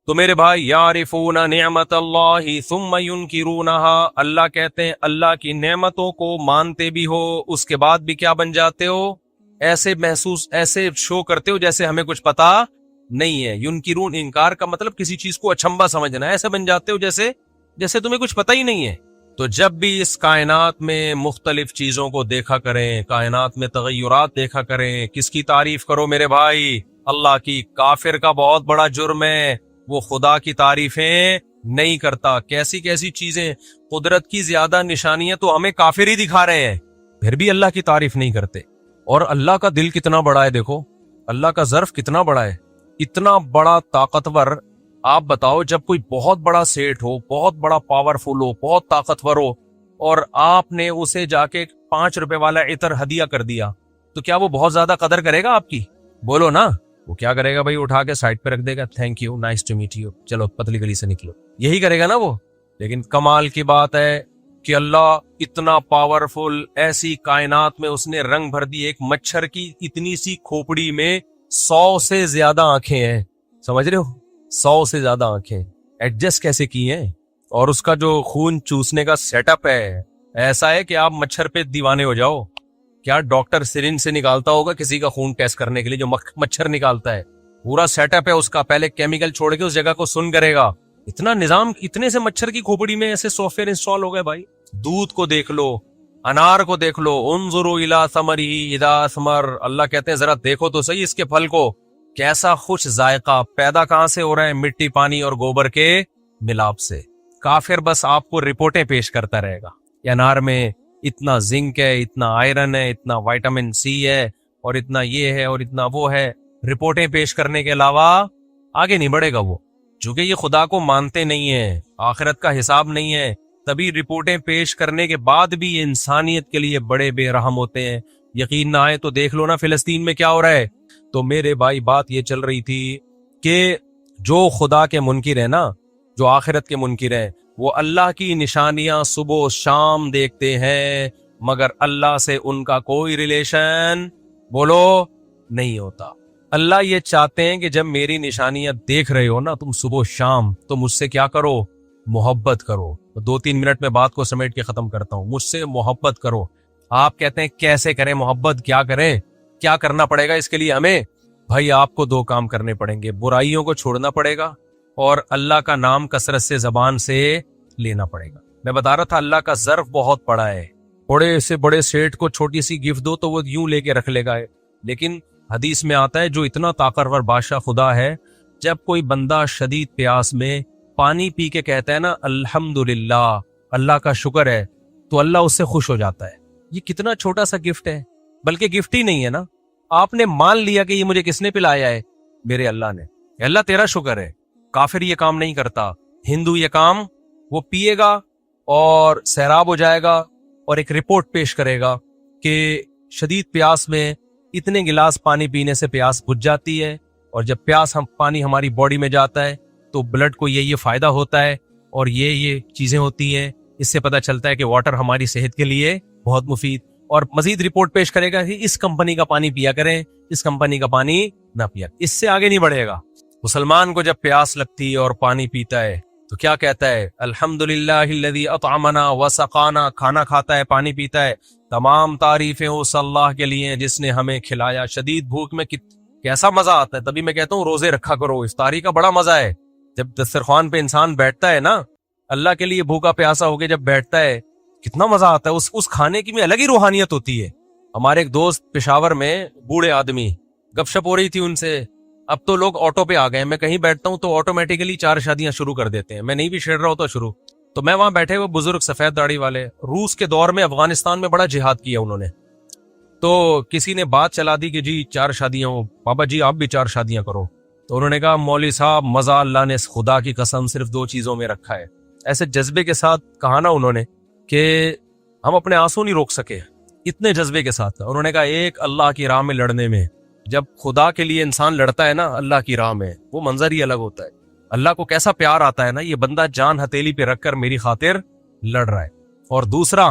तो मेरे भाई, यारिफूना निअमतल्लाहि सुम्मा युनकिरूनहा, अल्लाह कहते हैं अल्लाह की नेमतों को मानते भी हो, उसके बाद भी क्या बन जाते हो, ऐसे शो करते हो जैसे हमें कुछ पता नहीं है। युनकिरून, इनकार का मतलब किसी चीज को अचंबा समझना, ऐसे बन जाते हो जैसे जैसे तुम्हें कुछ पता ही नहीं है। तो जब भी इस कायनात में मुख्तलिफ चीजों को देखा करें, कायनात में तगय्युरात देखा करें, किसकी तारीफ करो मेरे भाई? अल्लाह की। काफिर का बहुत बड़ा जुर्म है, वो खुदा की तारीफें नहीं करता। कैसी कैसी चीजें, कुदरत की ज्यादा निशानियां तो हमें काफिर ही दिखा रहे हैं, फिर भी अल्लाह की तारीफ नहीं करते। और अल्लाह का दिल कितना बड़ा है, देखो अल्लाह का ज़र्फ कितना बड़ा है, इतना बड़ा ताकतवर। आप बताओ, जब कोई बहुत बड़ा सेठ हो, बहुत बड़ा पावरफुल हो, बहुत ताकतवर हो, और आपने उसे जाके 5 रुपए वाला इतर हदिया कर दिया, तो क्या वो बहुत ज्यादा कदर करेगा आपकी? बोलो ना। वो क्या करेगा भाई? उठा के साइड पे रख देगा, thank you, nice to meet you, चलो पतली गली से निकलो, यही करेगा ना वो। लेकिन कमाल की बात है कि अल्लाह इतना पावरफुल, ऐसी कायनात में उसने रंग भर दी। एक मच्छर की इतनी सी खोपड़ी में 100 से ज्यादा आंखें हैं, समझ रहे हो? 100 से ज्यादा आंखें एडजस्ट कैसे की हैं। और उसका जो खून चूसने का सेटअप है, ऐसा है कि आप मच्छर पे दीवाने हो जाओ। क्या डॉक्टर सिरिंज से निकालता होगा किसी का खून टेस्ट करने के लिए, जो मच्छर निकालता है? पूरा सेटअप है उसका, पहले केमिकल छोड़ के उस जगह को सुन करेगा। इतना निजाम, इतने से मच्छर की खोपड़ी में ऐसे सॉफ्टवेयर इंस्टॉल हो गए भाई। दूध को देख लो, अनार को देख लो, उन्जुरु इला समरिही इदा असमर, अल्लाह कहते हैं जरा देखो तो सही इसके फल को, कैसा खुश जायका। पैदा कहां से हो रहा है? मिट्टी, पानी और गोबर के मिलाप से। काफिर बस आपको रिपोर्टें पेश करता रहेगा, अनार में इतना जिंक है, इतना आयरन है, इतना विटामिन सी है, और इतना ये है और इतना वो है। रिपोर्टें पेश करने के अलावा आगे नहीं बढ़ेगा वो, चूंकि ये खुदा को मानते नहीं है, आखिरत का हिसाब नहीं है, तभी रिपोर्टें पेश करने के बाद भी ये इंसानियत के लिए बड़े बेरहम होते हैं। यकीन ना आए तो देख लो ना फिलिस्तीन में क्या हो रहा है। तो मेरे भाई, बात ये चल रही थी कि जो खुदा के मुनकिर है ना, जो आखिरत के मुनकिर है, वो अल्लाह की निशानियां सुबह शाम देखते हैं, मगर अल्लाह से उनका कोई रिलेशन, बोलो, नहीं होता। अल्लाह ये चाहते हैं कि जब मेरी निशानियां देख रहे हो ना तुम सुबह शाम, तो मुझसे क्या करो? मोहब्बत करो। तो 2-3 मिनट में बात को समेट के खत्म करता हूं। मुझसे मोहब्बत करो। आप कहते हैं कैसे करें मोहब्बत, क्या करें, क्या करना पड़ेगा इसके लिए हमें? भाई आपको 2 काम करने पड़ेंगे, बुराइयों को छोड़ना पड़ेगा और अल्लाह का नाम कसरत से जबान से लेना पड़ेगा। मैं बता रहा था अल्लाह का ज़र्फ बहुत बड़ा है। बड़े से बड़े सेठ को छोटी सी गिफ्ट दो तो वो यूं लेके रख लेगा, लेकिन हदीस में आता है जो इतना ताकतवर बादशाह खुदा है, जब कोई बंदा शदीद प्यास में पानी पी के कहता है ना अल्हम्दुलिल्लाह, अल्लाह का शुक्र है, तो अल्लाह उससे खुश हो जाता है। ये कितना छोटा सा गिफ्ट है, बल्कि गिफ्ट ही नहीं है ना, आपने मान लिया कि ये मुझे किसने पिलाया है? मेरे अल्लाह ने। अल्लाह तेरा शुक्र है। काफिर ये काम नहीं करता, हिंदू ये काम, वो पिएगा और सैराब हो जाएगा और एक रिपोर्ट पेश करेगा कि शदीद प्यास में इतने गिलास पानी पीने से प्यास बुझ जाती है, और जब पानी हमारी बॉडी में जाता है तो ब्लड को ये फायदा होता है और ये चीजें होती हैं। इससे पता चलता है कि वाटर हमारी सेहत के लिए बहुत मुफीद। और मजीद रिपोर्ट पेश करेगा कि इस कंपनी का पानी पिया करें, इस कंपनी का पानी ना पिया। इससे आगे नहीं बढ़ेगा। मुसलमान को जब प्यास लगती है और पानी पीता है तो क्या कहता है? अल्हम्दुलिल्लाहिल्लज़ी अतअमना व सक़ाना, खाना खाता है, पानी पीता है, तमाम तारीफें उस अल्लाह के लिए जिसने हमें खिलाया। शदीद भूख में कैसा मजा आता है। तभी मैं कहता हूँ रोजे रखा करो, इफ्तारी का बड़ा मजा है। जब दस्तरखान पे इंसान बैठता है ना, अल्लाह के लिए भूखा प्यासा होके जब बैठता है, कितना मजा आता है। उस खाने की में अलग ही रूहानियत होती है। हमारे एक दोस्त पेशावर में, बूढ़े आदमी, गपशप हो रही थी उनसे। अब तो लोग ऑटो पे आ गए, मैं कहीं बैठता हूँ तो ऑटोमेटिकली 4 शादियां शुरू कर देते हैं, मैं नहीं भी छेड़ रहा होता शुरू। तो मैं वहां बैठे हुए बुजुर्ग सफेद दाढ़ी वाले, रूस के दौर में अफगानिस्तान में बड़ा जिहाद किया उन्होंने, तो किसी ने बात चला दी कि जी 4 शादियां हो, बाबा जी आप भी 4 शादियां करो। तो उन्होंने कहा मौलवी साहब मजा अल्लाह ने खुदा की कसम सिर्फ 2 चीजों में रखा है। ऐसे जज्बे के साथ कहा ना उन्होंने कि हम अपने आंसू नहीं रोक सके, इतने जज्बे के साथ। उन्होंने कहा एक अल्लाह की राह में लड़ने में, जब खुदा के लिए इंसान लड़ता है ना अल्लाह की राह में, वो मंजर ही अलग होता है। अल्लाह को कैसा प्यार आता है ना, ये बंदा जान हथेली पे रखकर मेरी खातिर लड़ रहा है। और दूसरा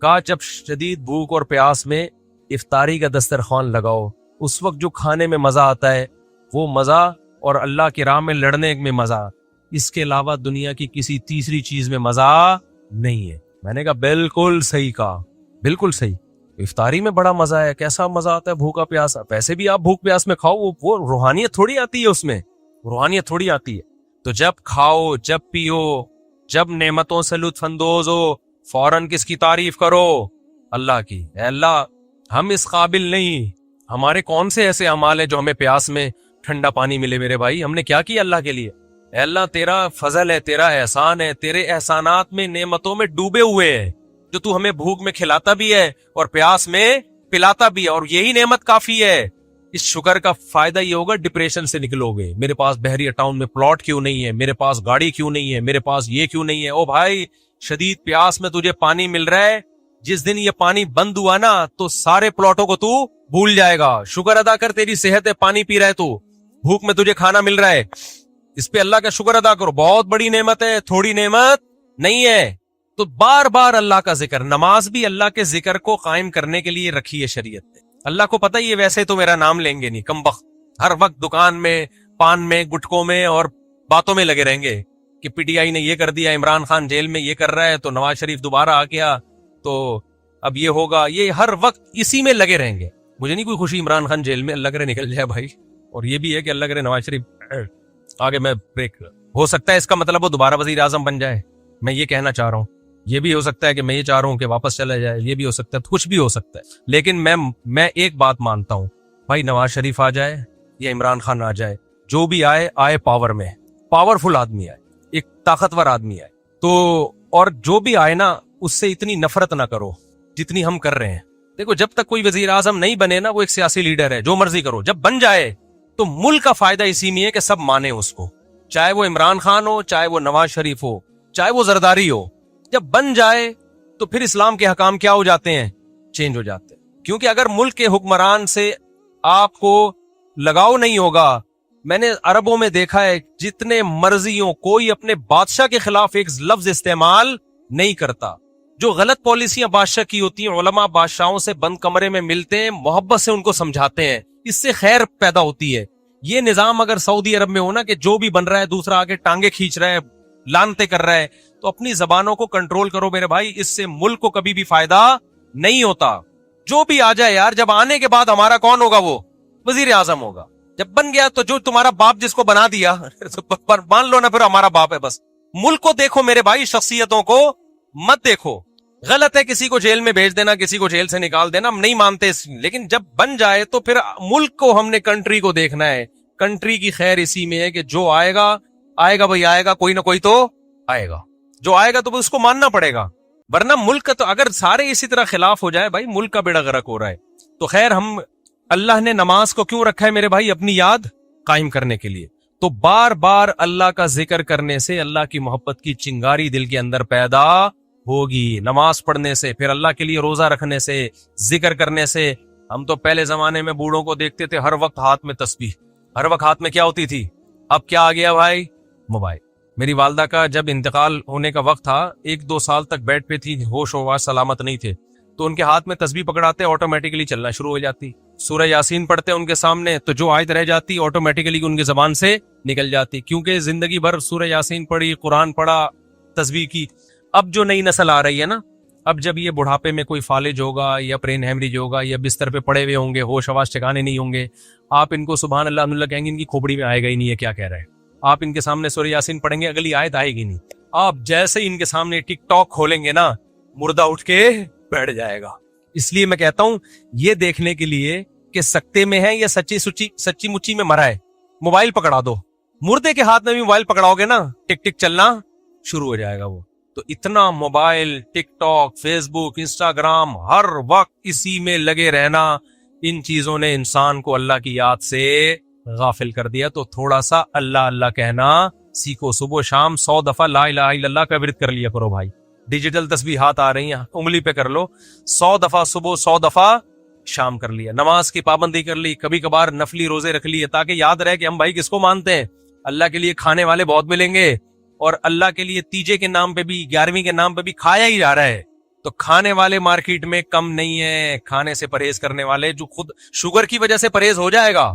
कहा जब शदीद भूख और प्यास में इफ्तारी का दस्तरखान लगाओ, उस वक्त जो खाने में मजा आता है वो मजा और अल्लाह की राह में लड़ने में मजा, इसके अलावा दुनिया की किसी तीसरी चीज में मजा नहीं है। मैंने कहा बिल्कुल सही कहा, बिल्कुल सही। इफ्तारी में बड़ा मजा है, कैसा मजा आता है भूखा प्यासा। वैसे भी आप भूख प्यास में खाओ, वो रूहानियत थोड़ी आती है, उसमें रूहानियत थोड़ी आती है। तो जब खाओ, जब पियो, जब नेमतों से लुत्फानंदोज हो, फौरन किसकी तारीफ करो? अल्लाह की। अल्लाह हम इस काबिल नहीं, हमारे कौन से ऐसे अमाल है जो हमें प्यास में ठंडा पानी मिले मेरे भाई? हमने क्या किया अल्लाह के लिए? अल्लाह तेरा फजल है, तेरा एहसान है, तेरे एहसानात में नेमतों में डूबे हुए है, जो तू हमें भूख में खिलाता भी है और प्यास में पिलाता भी है, और यही नेमत काफी है। इस शुक्र का फायदा ये होगा, डिप्रेशन से निकलोगे। मेरे पास बहरिया टाउन में प्लॉट क्यों नहीं है, मेरे पास गाड़ी क्यों नहीं है, मेरे पास ये क्यों नहीं है? ओ भाई, शदीद प्यास में तुझे पानी मिल रहा है, जिस दिन ये पानी बंद हुआ ना तो सारे प्लॉटों को तू भूल जाएगा। शुक्र अदा कर, तेरी सेहत है, पानी पी रहा है तू, भूख में तुझे खाना मिल रहा है, इस पे अल्लाह का शुक्र अदा करो। बहुत बड़ी नेमत है, थोड़ी नेमत नहीं है। तो बार बार अल्लाह का जिक्र, नमाज भी अल्लाह के जिक्र को कायम करने के लिए रखी है शरीयत ने। अल्लाह को पता ही है वैसे तो मेरा नाम लेंगे नहीं, कम वक्त हर वक्त दुकान में, पान में, गुटकों में और बातों में लगे रहेंगे कि पीटीआई ने ये कर दिया, इमरान खान जेल में ये कर रहा है, तो नवाज शरीफ दोबारा आ गया तो अब ये होगा, ये हर वक्त इसी में लगे रहेंगे। मुझे नहीं कोई खुशी इमरान खान जेल में, अल्लाह करे निकल जाए भाई। और ये भी है कि अल्लाह करे नवाज शरीफ आगे मैं ब्रेक, हो सकता है इसका मतलब वो दोबारा वजीर आजम बन जाए, मैं ये कहना चाह रहा हूं। ये भी हो सकता है कि मैं ये चाह रहा हूं कि वापस चला जाए, ये भी हो सकता है, कुछ भी हो सकता है। लेकिन मैं एक बात मानता हूं भाई, नवाज शरीफ आ जाए या इमरान खान आ जाए, जो भी आए आए पावर में, पावरफुल आदमी आए, एक ताकतवर आदमी आए तो, और जो भी आए ना उससे इतनी नफरत ना करो जितनी हम कर रहे हैं। देखो, जब तक कोई वजीर आजम नहीं बने ना, वो एक सियासी लीडर है, जो मर्जी करो। जब बन जाए तो मुल्क का फायदा इसी में है कि सब माने उसको, चाहे वो इमरान खान हो, चाहे वो नवाज शरीफ हो, चाहे वो जरदारी हो। जब बन जाए तो फिर इस्लाम के हकाम क्या हो जाते हैं? चेंज हो जाते हैं। क्योंकि अगर मुल्क के हुक्मरान से आपको लगाव नहीं होगा, मैंने अरबों में देखा है जितने मर्जी हो, कोई अपने बादशाह के खिलाफ एक लफ्ज इस्तेमाल नहीं करता। जो गलत पॉलिसियां बादशाह की होती हैं, उलमा बादशाहों से बंद कमरे में मिलते हैं, मोहब्बत से उनको समझाते हैं, इससे खैर पैदा होती है। ये निजाम अगर सऊदी अरब में हो ना कि जो भी बन रहा है दूसरा आगे टांगे खींच रहा है, लानते कर रहा है, तो अपनी जबानों को कंट्रोल करो मेरे भाई, इससे मुल्क को कभी भी फायदा नहीं होता। जो भी आ जाए यार, जब आने के बाद हमारा कौन होगा? वो वजीर आजम होगा। जब बन गया तो जो तुम्हारा बाप जिसको बना दिया मान लो ना, फिर हमारा बाप है बस। मुल्क को देखो मेरे भाई, शख्सियतों को मत देखो। गलत है किसी को जेल में भेज देना, किसी को जेल से निकाल देना, हम नहीं मानते, लेकिन जब बन जाए तो फिर मुल्क को, हमने कंट्री को देखना है। कंट्री की खैर इसी में है कि जो आएगा आएगा भाई, आएगा, कोई ना कोई तो आएगा, जो आएगा तो उसको मानना पड़ेगा। वरना मुल्क का तो अगर सारे इसी तरह खिलाफ हो जाए भाई, मुल्क का बेड़ा गर्क हो रहा है। तो खैर, हम अल्लाह ने नमाज को क्यों रखा है मेरे भाई? अपनी याद कायम करने के लिए। तो बार बार अल्लाह का जिक्र करने से अल्लाह की मोहब्बत की चिंगारी दिल के अंदर पैदा होगी। नमाज पढ़ने से, फिर अल्लाह के लिए रोजा रखने से, जिक्र करने से। हम तो पहले जमाने में बूढ़ों को देखते थे हर वक्त हाथ में तस्बीह, हर वक्त हाथ में क्या होती थी? अब क्या आ गया भाई? मोबाइल। मेरी वालदा का जब इंतकाल होने का वक्त था, 1-2 साल तक बेड पे थी, होश होश सलामत नहीं थे, तो उनके हाथ में तस्बीह पकड़ाते, ऑटोमेटिकली चलना शुरू हो जाती। सूरह यासीन पढ़ते उनके सामने तो जो आयत रह जाती ऑटोमेटिकली उनकी जबान से निकल जाती, क्योंकि जिंदगी भर सूरह यासीन पढ़ी, कुरान पढ़ा, तस्बीह की। अब जो नई नस्ल आ रही है ना, अब जब ये बुढ़ापे में कोई फालिज होगा या ब्रेन हेमरेज होगा या बिस्तर पे पड़े हुए होंगे, होश आवाज ठिकाने नहीं होंगे, आप इनको सुभान अल्लाह अल्लाह कहेंगे, इनकी खोपड़ी में आएगा ही नहीं है क्या कह रहे हैं। आप इनके सामने सूरह यासीन पढ़ेंगे, अगली आयत आएगी नहीं। आप जैसे ही इनके सामने टिकटॉक खोलेंगे ना, मुर्दा उठ के बैठ जाएगा। इसलिए मैं कहता हूं, ये देखने के लिए कि सकते में है या सच्ची मुच्ची में मरा है, मोबाइल पकड़ा दो। मुर्दे के हाथ में भी मोबाइल पकड़ाओगे ना, टिक टिक चलना शुरू हो जाएगा वो। तो इतना मोबाइल, टिकटॉक, फेसबुक, इंस्टाग्राम, हर वक्त इसी में लगे रहना, इन चीजों ने इंसान को अल्लाह की याद से गाफिल कर दिया। तो थोड़ा सा अल्लाह अल्लाह कहना सीखो। सुबह शाम 100 दफा ला इलाहा इल्लल्लाह का विर्द कर लिया करो भाई। डिजिटल तस्बीहात आ रही हैं, उंगली पे कर लो, 100 दफा सुबह, 100 दफा शाम कर लिया। नमाज की पाबंदी कर ली, कभी कभार नफली रोजे रख लिए, ताकि याद रहे कि हम भाई किसको मानते हैं। अल्लाह के लिए खाने वाले बहुत मिलेंगे, और अल्लाह के लिए तीजे के नाम पे भी, 11वीं के नाम पे भी खाया ही जा रहा है। तो खाने वाले मार्केट में कम नहीं है, खाने से परहेज करने वाले, जो खुद शुगर की वजह से परहेज हो जाएगा,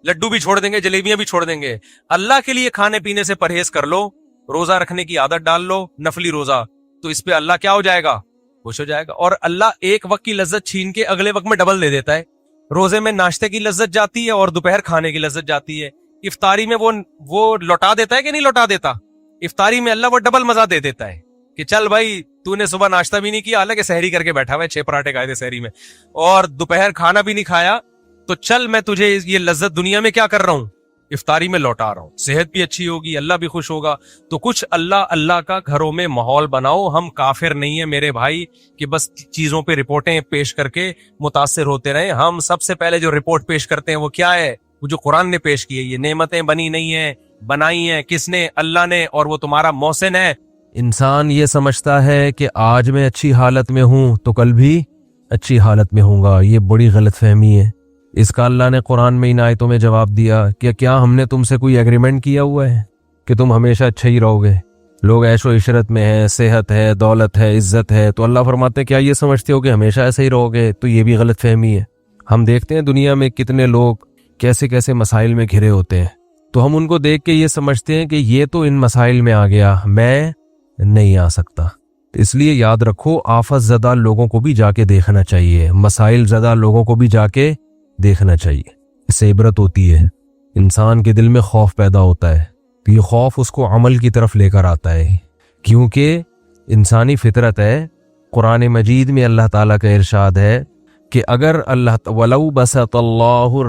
लड्डू भी छोड़ देंगे, जलेबियां भी छोड़ देंगे। अल्लाह के लिए खाने पीने से परहेज कर लो, रोजा रखने की आदत डाल लो, नफली रोजा, तो इस पे अल्लाह क्या हो जाएगा, खुश हो जाएगा। और अल्लाह एक वक्त की लज्जत छीन के अगले वक्त में डबल दे देता है। रोजे में नाश्ते की लज्जत जाती है और दोपहर खाने की लज्जत जाती है। इफ्तारी में वो लौटा देता है कि नहीं लौटा देता? इफ्तारी में अल्लाह वो डबल मजा दे देता है कि चल भाई तूने सुबह नाश्ता भी नहीं किया, हालांकि सहरी करके बैठा हुआ है, 6 पराठे खाए थे सहरी में, और दोपहर खाना भी नहीं खाया, तो चल मैं तुझे ये लज्जत दुनिया में क्या कर रहा हूं, इफ्तारी में लौटा रहा हूं। सेहत भी अच्छी होगी, अल्लाह भी खुश होगा। तो कुछ अल्लाह अल्लाह का घरों में माहौल बनाओ। हम काफिर नहीं है मेरे भाई कि बस चीजों पे रिपोर्टें पेश करके मुतासिर होते रहे। हम सबसे पहले जो रिपोर्ट पेश करते हैं वो क्या है? वो जो कुरान ने पेश की है। ये नेमतें बनी नहीं है, बनाई है किसने? अल्लाह ने, और वो तुम्हारा मोहसिन है। इंसान ये समझता है कि आज मैं अच्छी हालत में हूं तो कल भी अच्छी हालत में होऊंगा। ये बड़ी गलतफहमी है। इसका अल्लाह ने कुरान में इन आयतों में जवाब दिया कि क्या हमने तुमसे कोई एग्रीमेंट किया हुआ है कि तुम हमेशा अच्छे ही रहोगे? लोग ऐशो इशरत में है, सेहत है, दौलत है, इज्जत है, तो अल्लाह फरमाते हैं क्या ये समझते हो कि हमेशा ऐसे ही रहोगे? तो ये भी गलतफहमी है। हम देखते हैं दुनिया में कितने लोग कैसे कैसे मसाइल में घिरे होते हैं, तो हम उनको देख के ये समझते हैं कि ये तो इन मसाइल में आ गया, मैं नहीं आ सकता। इसलिए याद रखो, आफत ज़दा लोगों को भी जाके देखना चाहिए, मसाइल ज़दा लोगों को भी जाके देखना चाहिए। इससे इबरत होती है, इंसान के दिल में खौफ पैदा होता है, तो ये खौफ उसको अमल की तरफ लेकर आता है, क्योंकि इंसानी फितरत है। कुरान मजीद में अल्लाह ताला का इरशाद है कि अगर अल्लाह वलौ बसतल्लाहु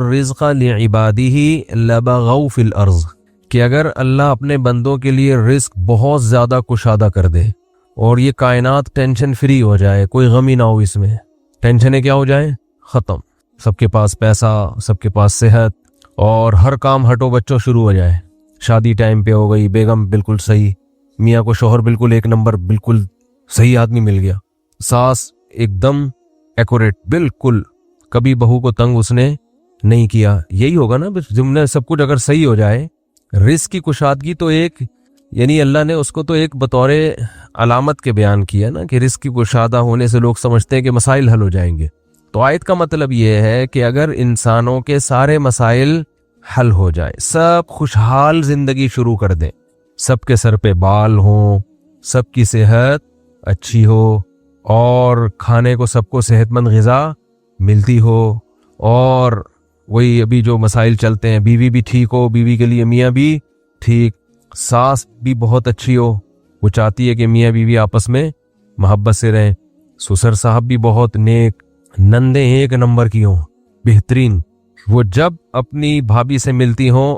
रिज़्क़ लिइबादिही लबगौ फिल अर्ज़, कि अगर अल्लाह अपने बंदों के लिए रिस्क बहुत ज्यादा कुशादा कर दे और ये कायनात टेंशन फ्री हो जाए, कोई गम ही ना हो, इसमें टेंशनें क्या हो जाए, खत्म, सबके पास पैसा, सबके पास सेहत, और हर काम हटो बच्चों शुरू हो जाए, शादी टाइम पे हो गई, बेगम बिल्कुल सही, मियाँ को शोहर बिल्कुल एक नंबर, बिल्कुल सही आदमी मिल गया, सास एकदम एक्यूरेट, बिल्कुल कभी बहू को तंग उसने नहीं किया। यही होगा ना, जुमने सब कुछ अगर सही हो जाए। रिस्क की कुशादगी तो एक, यानी अल्लाह ने उसको तो एक बतौरे अलामत के बयान किया ना कि रिस्क की कुशादा होने से लोग समझते हैं कि मसाइल हल हो जाएंगे। तो आयत का मतलब यह है कि अगर इंसानों के सारे मसाइल हल हो जाए, सब खुशहाल जिंदगी शुरू कर दें, सबके सर पे बाल हों, सबकी सेहत अच्छी हो, और खाने को सबको सेहतमंद ग़िज़ा मिलती हो, और वही अभी जो मसाइल चलते हैं, बीवी भी ठीक हो, बीवी के लिए मियाँ भी ठीक, सास भी बहुत अच्छी हो, वो चाहती है कि मियाँ बीवी आपस में मोहब्बत से रहें, ससुर साहब भी बहुत नेक, नंदे एक नंबर की हों, बेहतरीन, वो जब अपनी भाभी से मिलती हों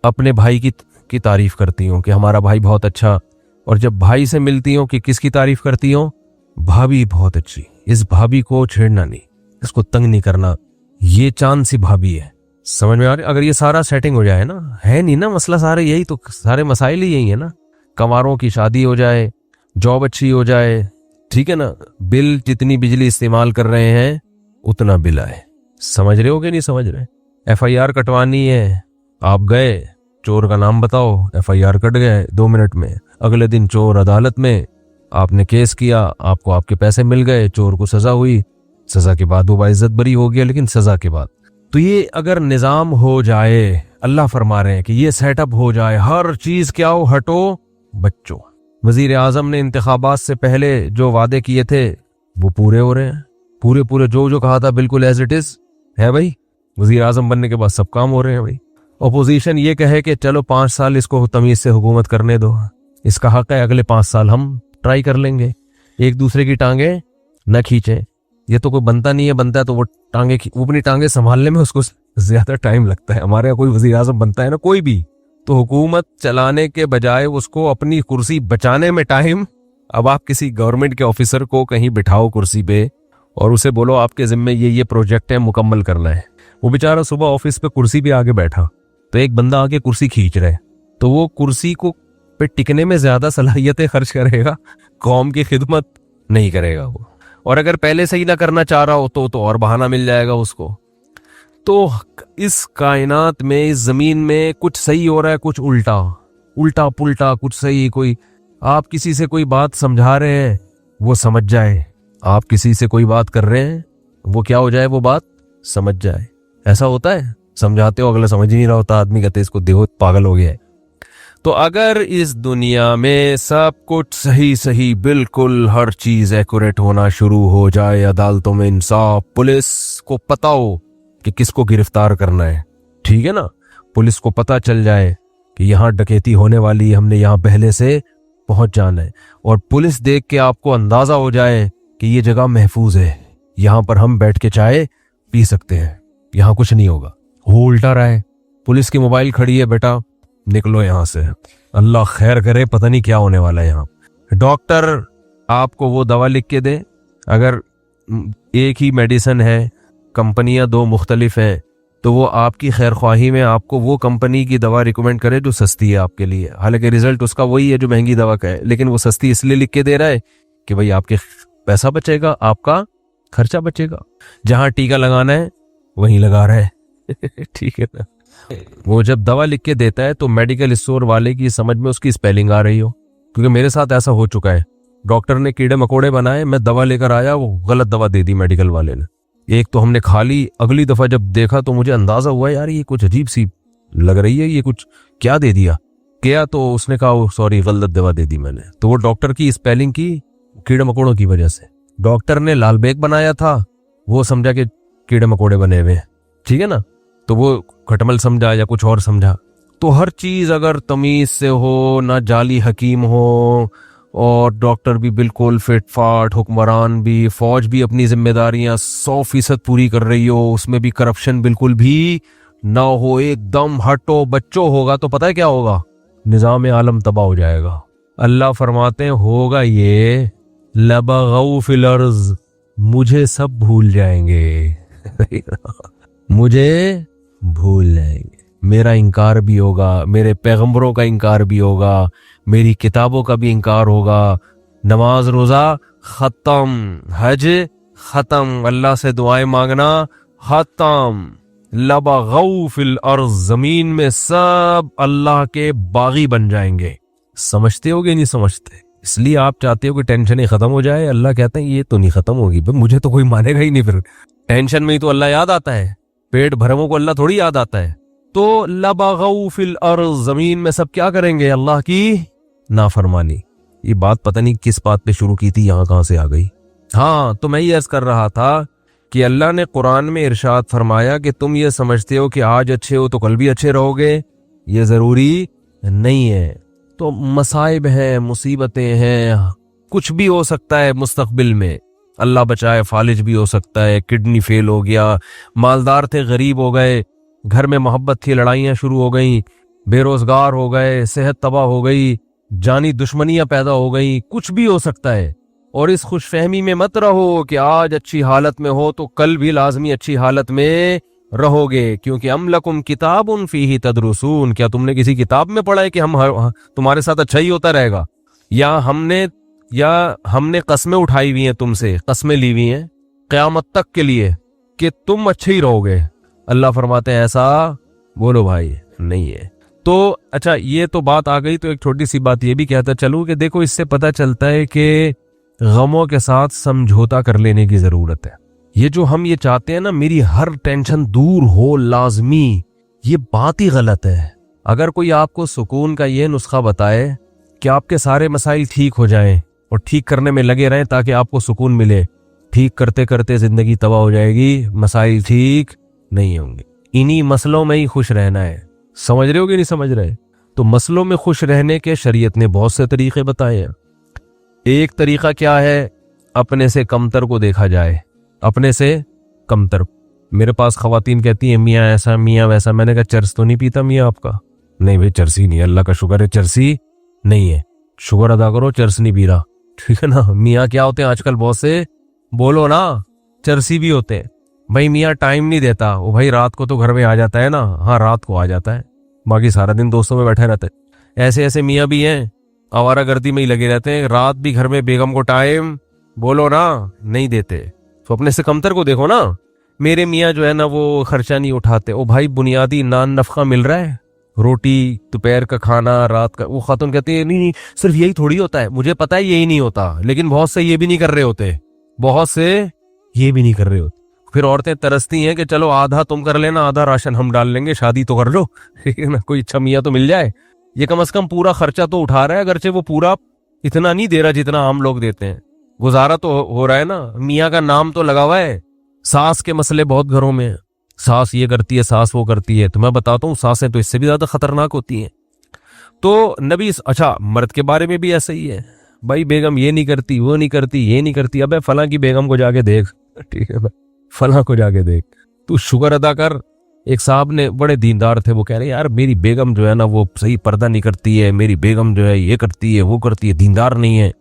अपने भाई की तारीफ करती हों कि हमारा भाई बहुत अच्छा, और जब भाई से मिलती हों कि किसकी तारीफ करती हों, भाभी बहुत अच्छी, इस भाभी को छेड़ना नहीं, इसको तंग नहीं करना, ये चांद सी भाभी है। समझ में आ रही? अगर ये सारा सेटिंग हो जाए ना, है नहीं ना मसला, सारे यही तो, सारे मसाइल ही यही है ना। कंवारों की शादी हो जाए, जॉब अच्छी हो जाए, ठीक है ना, बिल जितनी बिजली इस्तेमाल कर रहे हैं उतना बिल आए। समझ रहे हो कि नहीं समझ रहे? FIR कटवानी है, आप गए, चोर का नाम बताओ, FIR कट गए 2 मिनट में, अगले दिन चोर अदालत में, आपने केस किया, आपको आपके पैसे मिल गए, चोर को सजा हुई, सजा के बाद वो बाइज्जत बरी हो गया, लेकिन सजा के बाद। तो ये अगर निजाम हो जाए, अल्लाह फरमा रहे हैं कि ये सेटअप हो जाए, हर चीज क्या हो, हटो बच्चों। वजीर आजम ने इंतखाबात से पहले जो वादे किए थे वो पूरे हो रहे हैं, पूरे जो कहा था बिल्कुल एज इट इज है भाई। वजीर आजम बनने के बाद सब काम हो रहे हैं भाई। अपोजिशन ये कहे कि चलो 5 साल इसको तमीज से हुकूमत करने दो, इसका हक है, अगले 5 साल हम ट्राई कर लेंगे, एक दूसरे की टांगे न खींचे। ये तो कोई बनता नहीं है, बनता है तो वो अपनी टांगे संभालने में उसको ज्यादा टाइम लगता है। हमारे यहाँ कोई वजीर आजम बनता है ना, कोई भी, तो हुकूमत चलाने के बजाय उसको अपनी कुर्सी बचाने में टाइम। अब आप किसी गवर्नमेंट के ऑफिसर को कहीं बिठाओ कुर्सी पे और उसे बोलो आपके जिम्मे ये प्रोजेक्ट है, मुकम्मल करना है, वो बेचारा सुबह ऑफिस पे कुर्सी पे आगे बैठा, तो एक बंदा आके कुर्सी खींच रहा है, तो वो कुर्सी को पे टिकने में ज्यादा सलाहियतें खर्च करेगा, कौम की खिदमत नहीं करेगा वो। और अगर पहले से ही ना करना चाह रहा हो तो और बहाना मिल जाएगा उसको। तो इस कायनात में, इस जमीन में कुछ सही हो रहा है, कुछ उल्टा पुल्टा, कुछ सही। कोई आप किसी से कोई बात समझा रहे हैं वो समझ जाए, आप किसी से कोई बात कर रहे हैं वो क्या हो जाए, वो बात समझ जाए। ऐसा होता है, समझाते हो अगला समझ ही नहीं रहा होता, आदमी कहते इसको देखो पागल हो गया है। तो अगर इस दुनिया में सब कुछ सही सही बिल्कुल हर चीज एक्यूरेट होना शुरू हो जाए, अदालतों में इंसाफ, पुलिस को पता हो कि किसको गिरफ्तार करना है, ठीक है ना, पुलिस को पता चल जाए कि यहाँ डकैती होने वाली है, हमने यहाँ पहले से पहुंच जाना है, और पुलिस देख के आपको अंदाजा हो जाए कि ये जगह महफूज है, यहाँ पर हम बैठ के चाय पी सकते हैं, यहाँ कुछ नहीं होगा। हो उल्टा रहा है, पुलिस की मोबाइल खड़ी है, बेटा निकलो यहां से, अल्लाह खैर करे, पता नहीं क्या होने वाला है यहाँ। डॉक्टर आपको वो दवा लिख के दे, अगर एक ही मेडिसिन है, कंपनियां दो मुख्तलिफ हैं, तो वो आपकी खैर ख्वाही में आपको वो कंपनी की दवा रिकमेंड करे जो सस्ती है आपके लिए, हालांकि रिजल्ट उसका वही है जो महंगी दवा का है, लेकिन वो सस्ती इसलिए लिख के दे रहा है कि भाई आपके पैसा बचेगा, आपका खर्चा बचेगा। जहां टीका लगाना है वहीं लगा रहा है ठीक है ना। वो जब दवा लिख के देता है तो मेडिकल स्टोर वाले की समझ में उसकी स्पेलिंग आ रही हो, क्योंकि मेरे साथ ऐसा हो चुका है। डॉक्टर ने कीड़े मकोड़े बनाए, मैं दवा लेकर आया, वो गलत दवा दे दी मेडिकल वाले ने। एक तो हमने खा ली, अगली दफा जब देखा तो मुझे अंदाजा हुआ यार ये कुछ अजीब सी लग रही है, ये कुछ क्या दे दिया क्या, तो उसने कहा सॉरी गलत दवा दे दी मैंने। तो वो डॉक्टर की स्पेलिंग की कीड़े मकोड़ों की वजह से, डॉक्टर ने लाल बेग बनाया था, वो समझा कि कीड़े मकोड़े बने हुए, ठीक है ना, तो वो खटमल समझा या कुछ और समझा। तो हर चीज अगर तमीज से हो, ना जाली हकीम हो, और डॉक्टर भी बिल्कुल फिट फाट, हुक्मरान भी, फौज भी अपनी जिम्मेदारियां 100% पूरी कर रही हो, उसमें भी करप्शन बिल्कुल भी ना हो, एकदम हटो बच्चों होगा, तो पता है क्या होगा, निजाम आलम तबाह हो जाएगा। अल्लाह फरमाते हैं होगा ये लबगौ फिल अर्ज़, मुझे सब भूल जाएंगे मुझे भूल जाएंगे, मेरा इनकार भी होगा, मेरे पैगंबरों का इनकार भी होगा, मेरी किताबों का भी इनकार होगा, नमाज रोजा खत्म, हज खत्म, अल्लाह से दुआएं मांगना खत्म, लबगौ फिल अर्ज़, जमीन में सब अल्लाह के बागी बन जाएंगे। समझते हो कि नहीं समझते? इसलिए आप चाहते हो कि टेंशन ही खत्म हो जाए, अल्लाह कहते हैं ये तो नहीं खत्म होगी, मुझे तो कोई मानेगा ही नहीं, फिर टेंशन में ही तो अल्लाह याद आता है, पेट भरमों को अल्लाह थोड़ी याद आता है। तो लबगौ फिल अर्ज़, जमीन में सब क्या करेंगे, अल्लाह की नाफरमानी। ये बात पता नहीं किस बात पे शुरू की थी, यहां कहां से आ गई। हाँ, तो मैं ये अर्ज कर रहा था कि अल्लाह ने कुरान में इरशाद फरमाया कि तुम ये समझते हो कि आज अच्छे हो तो कल भी अच्छे रहोगे, ये जरूरी नहीं है। तो मसाइब हैं, मुसीबतें हैं, कुछ भी हो सकता है मुस्तकबिल में, अल्लाह बचाए फालिज भी हो सकता है, किडनी फेल हो गया, मालदार थे गरीब हो गए, घर में मोहब्बत थी लड़ाइयां शुरू हो गई, बेरोजगार हो गए, सेहत तबाह हो गई, जानी दुश्मनियां पैदा हो गई, कुछ भी हो सकता है। और इस खुशफहमी में मत रहो कि आज अच्छी हालत में हो तो कल भी लाजमी अच्छी हालत में रहोगे, क्योंकि अमलकुम किताबुन फीही तदरुसून, क्या तुमने किसी किताब में पढ़ा है कि हम तुम्हारे साथ अच्छा ही होता रहेगा, या हमने कस्में उठाई हुई हैं तुमसे, कस्में ली हुई हैं क़यामत तक के लिए कि तुम अच्छे ही रहोगे। अल्लाह फरमाते हैं ऐसा बोलो भाई नहीं है। तो अच्छा ये तो बात आ गई, तो एक छोटी सी बात ये भी कहता चलूं कि देखो इससे पता चलता है कि गमों के साथ समझौता कर लेने की जरूरत है। ये जो हम ये चाहते हैं ना मेरी हर टेंशन दूर हो लाजमी, ये बात ही गलत है। अगर कोई आपको सुकून का ये नुस्खा बताए कि आपके सारे मसाइल ठीक हो जाएं और ठीक करने में लगे रहें ताकि आपको सुकून मिले, ठीक करते करते जिंदगी तबाह हो जाएगी, मसाइल ठीक नहीं होंगे। इन्हीं मसलों में ही खुश रहना है, समझ रहे हो कि नहीं समझ रहे? तो मसलों में खुश रहने के शरीयत ने बहुत से तरीके बताए हैं। एक तरीका क्या है, अपने से कमतर को देखा जाए, अपने से कमतर। मेरे पास खवातीन कहती है मियाँ ऐसा मियाँ वैसा, मैंने कहा चर्स तो नहीं पीता मियाँ आपका? नहीं भाई चर्सी नहीं, अल्लाह का शुक्र है चर्सी नहीं है, शुक्र अदा करो चर्स नहीं पी रहा, ठीक है ना। मियाँ क्या होते हैं आजकल बहुत से, बोलो ना, चर्सी भी होते हैं। भाई मियाँ टाइम नहीं देता, वो भाई रात को तो घर में आ जाता है ना, हाँ रात को आ जाता है, बाकी सारा दिन दोस्तों में बैठे रहते हैं। ऐसे ऐसे मियाँ भी हैं आवारागर्दी में ही लगे रहते हैं, रात भी घर में बेगम को टाइम बोलो ना नहीं देते। तो अपने से कमतर को देखो ना, मेरे मियाँ जो है ना वो खर्चा नहीं उठाते, ओ भाई बुनियादी नान नफका मिल रहा है, रोटी, दोपहर का खाना, रात का। वो खातून कहती है नहीं सिर्फ यही थोड़ी होता है, मुझे पता है यही नहीं होता, लेकिन बहुत से ये भी नहीं कर रहे होते, बहुत से ये भी नहीं कर रहे होते। फिर औरतें तरसती हैं कि चलो आधा तुम कर लेना, आधा राशन हम डाल लेंगे, शादी तो कर लो, ठीक है ना, कोई अच्छा मियाँ तो मिल जाए। ये कम से कम पूरा खर्चा तो उठा रहा है, अगरचे वो पूरा इतना नहीं दे रहा जितना आम लोग देते हैं, गुजारा तो हो रहा है ना, मियाँ का नाम तो लगा हुआ है। सास के मसले बहुत घरों में, सास ये करती है, सास वो करती है, तो मैं बताता हूँ सासें तो इससे भी ज्यादा खतरनाक होती हैं। तो नबी, अच्छा मर्द के बारे में भी ऐसा ही है भाई, बेगम ये नहीं करती, वो नहीं करती, ये नहीं करती, अबे फलां की बेगम को जाके देख, ठीक है भाई, फलां को जाके देख, तू शुक्र अदा कर। एक साहब ने, बड़े दीनदार थे, वो कह रहे यार मेरी बेगम जो है ना वो सही पर्दा नहीं करती है, मेरी बेगम जो है ये करती है वो करती है, दीनदार नहीं है।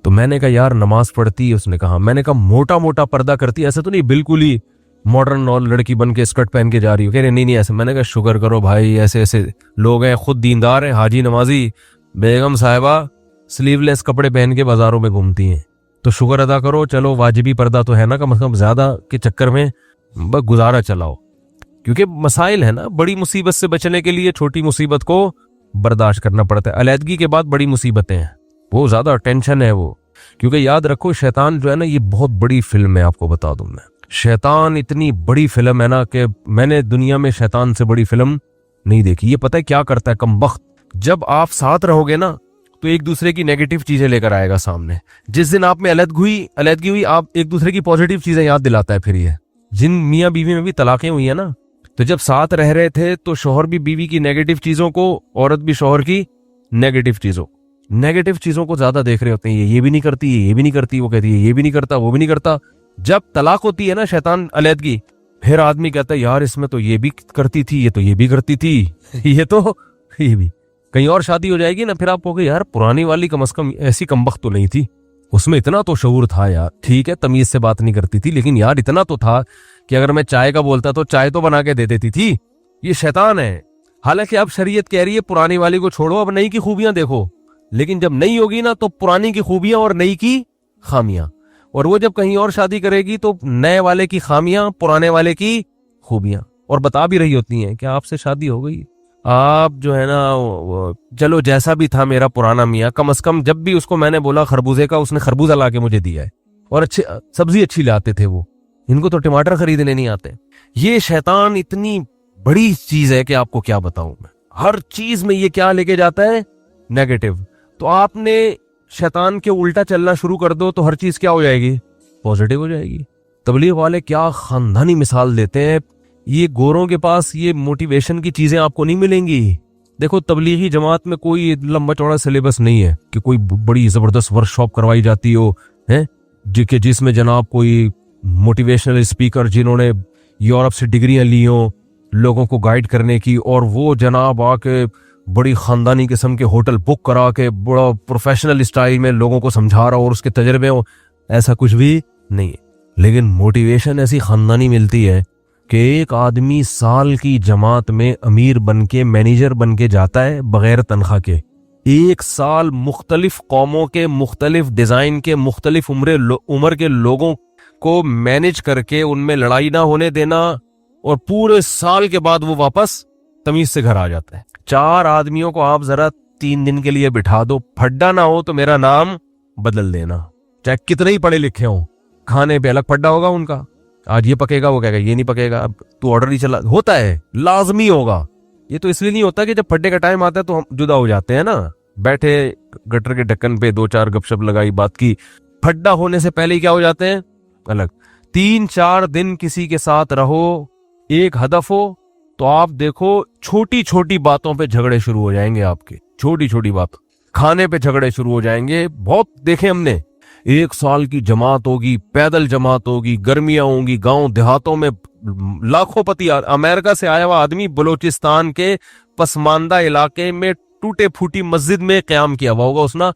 तो मैंने कहा यार नमाज पढ़ती है, उसने कहा, मैंने कहा मोटा मोटा पर्दा करती है, ऐसा तो नहीं बिल्कुल ही मॉडर्न और लड़की बन के स्कर्ट पहन के जा रही हो, कह रहे नहीं नहीं ऐसे। मैंने कहा शुक्र करो भाई, ऐसे ऐसे लोग हैं, खुद दीनदार हैं, हाजी नमाजी, बेगम साहिबा स्लीवलेस कपड़े पहन के बाजारों में घूमती हैं, तो शुक्र अदा करो, चलो वाजिबी पर्दा तो है ना, कम से कम ज्यादा के चक्कर में बस गुजारा चलाओ, क्योंकि मसाइल है ना, बड़ी मुसीबत से बचने के लिए छोटी मुसीबत को बर्दाश्त करना पड़ता है। अलैदगी के बाद बड़ी मुसीबतें हैं, वो ज्यादा टेंशन है वो, क्योंकि याद रखो शैतान जो है ना ये बहुत बड़ी फिल्म है, आपको बता दूं मैं, शैतान इतनी बड़ी फिल्म है ना कि मैंने दुनिया में शैतान से बड़ी फिल्म नहीं देखी। ये पता है क्या करता है कमबख्त, जब आप साथ रहोगे ना तो एक दूसरे की नेगेटिव चीजें लेकर आएगा सामने। जिस दिन आप में अलग हुई आप एक दूसरे की पॉजिटिव चीजें याद दिलाता है। फिर ये जिन मियाँ बीवी में भी तलाकें हुई है ना, तो जब साथ रह रहे थे तो शोहर भी बीवी की नेगेटिव चीजों को, औरत भी शोहर की नेगेटिव चीजों को ज्यादा देख रहे होते हैं। ये भी नहीं करती, ये भी नहीं करती, वो कहती है ये भी नहीं करता, वो भी नहीं करता। जब तलाक होती है ना शैतान अलैदगी, फिर आदमी कहता है यार इसमें तो ये भी करती थी, ये तो ये भी करती थी, ये भी कहीं और शादी हो जाएगी ना, फिर आप कहोगे यार पुरानी वाली कम से कम ऐसी कमबख्त तो नहीं थी, उसमें इतना तो शऊर था यार। ठीक है तमीज से बात नहीं करती थी, लेकिन यार इतना तो था कि अगर मैं चाय का बोलता तो चाय तो बना के दे देती थी। ये शैतान है। हालांकि अब शरीयत कह रही है पुरानी वाली को छोड़ो, अब नई की खूबियां देखो, लेकिन जब नई होगी ना तो पुरानी की खूबियां और नई की खामियां, और वो जब कहीं और शादी करेगी तो नए वाले की खामियां, पुराने वाले की खूबियां, और बता भी रही होती हैं कि आपसे शादी हो गई, आप जो है ना चलो जैसा भी था मेरा पुराना मियाँ, कम से कम जब भी उसको मैंने बोला खरबूजे का, उसने खरबूजा ला के मुझे दिया है, और अच्छी सब्जी अच्छी लाते थे वो, इनको तो टमाटर खरीदने नहीं आते। ये शैतान इतनी बड़ी चीज है कि आपको क्या बताऊं मैं, हर चीज में ये क्या लेके जाता है, नेगेटिव। तो आपने शैतान के उल्टा चलना शुरू कर दो तो हर चीज क्या हो जाएगी, पॉजिटिव हो जाएगी। तबलीग वाले क्या खानदानी मिसाल देते हैं, ये गोरों के पास ये मोटिवेशन की चीजें आपको नहीं मिलेंगी। देखो तबलीगी जमात में कोई लंबा चौड़ा सिलेबस नहीं है कि कोई बड़ी जबरदस्त वर्कशॉप करवाई जाती हो है, जिसमें जनाब कोई मोटिवेशनल स्पीकर जिन्होंने यूरोप से डिग्रियां ली हो लोगों को गाइड करने की, और वो जनाब आके बड़ी खानदानी किस्म के होटल बुक करा के बड़ा प्रोफेशनल स्टाइल में लोगों को समझा रहा हो और उसके तजर्बे हो, ऐसा कुछ भी नहीं है। लेकिन मोटिवेशन ऐसी खानदानी मिलती है कि एक आदमी साल की जमात में अमीर बन के, मैनेजर बन के जाता है बगैर तनख्वाह के। एक साल मुख्तलिफ कौमों के, मुख्तलिफ डिजाइन के, मुख्तलिफ उम्र के लोगों को मैनेज करके उनमें लड़ाई ना होने देना, और पूरे साल के बाद वो वापस तमीज से घर आ जाता है। 4 आदमियों को आप जरा 3 दिन के लिए बिठा दो, फड्डा ना हो तो मेरा नाम बदल देना, चाहे कितने ही पढ़े लिखे हो, खाने पे अलग फड्डा होगा उनका, आज ये पकेगा वो कहेगा ये नहीं पकेगा, अब तू ऑर्डर ही चला, होता है लाजमी होगा। ये तो इसलिए नहीं होता कि जब फड्डे का टाइम आता है तो हम जुदा हो जाते हैं ना, बैठे गटर के ढक्कन पे 2-4 गपशप लगाई, बात की, फड्डा होने से पहले ही क्या हो जाते हैं, अलग। 3-4 दिन किसी के साथ रहो, एक हदफ हो, तो आप देखो छोटी छोटी बातों पे झगड़े शुरू हो जाएंगे आपके, छोटी छोटी बात, खाने पे झगड़े शुरू हो जाएंगे। बहुत देखे हमने, 1 साल की जमात होगी, पैदल जमात होगी, गर्मियां होंगी, गांव देहातों में लाखों पति, अमेरिका से आया हुआ आदमी बलूचिस्तान के पसमानदा इलाके में टूटे फूटी मस्जिद में क़याम किया हुआ होगा,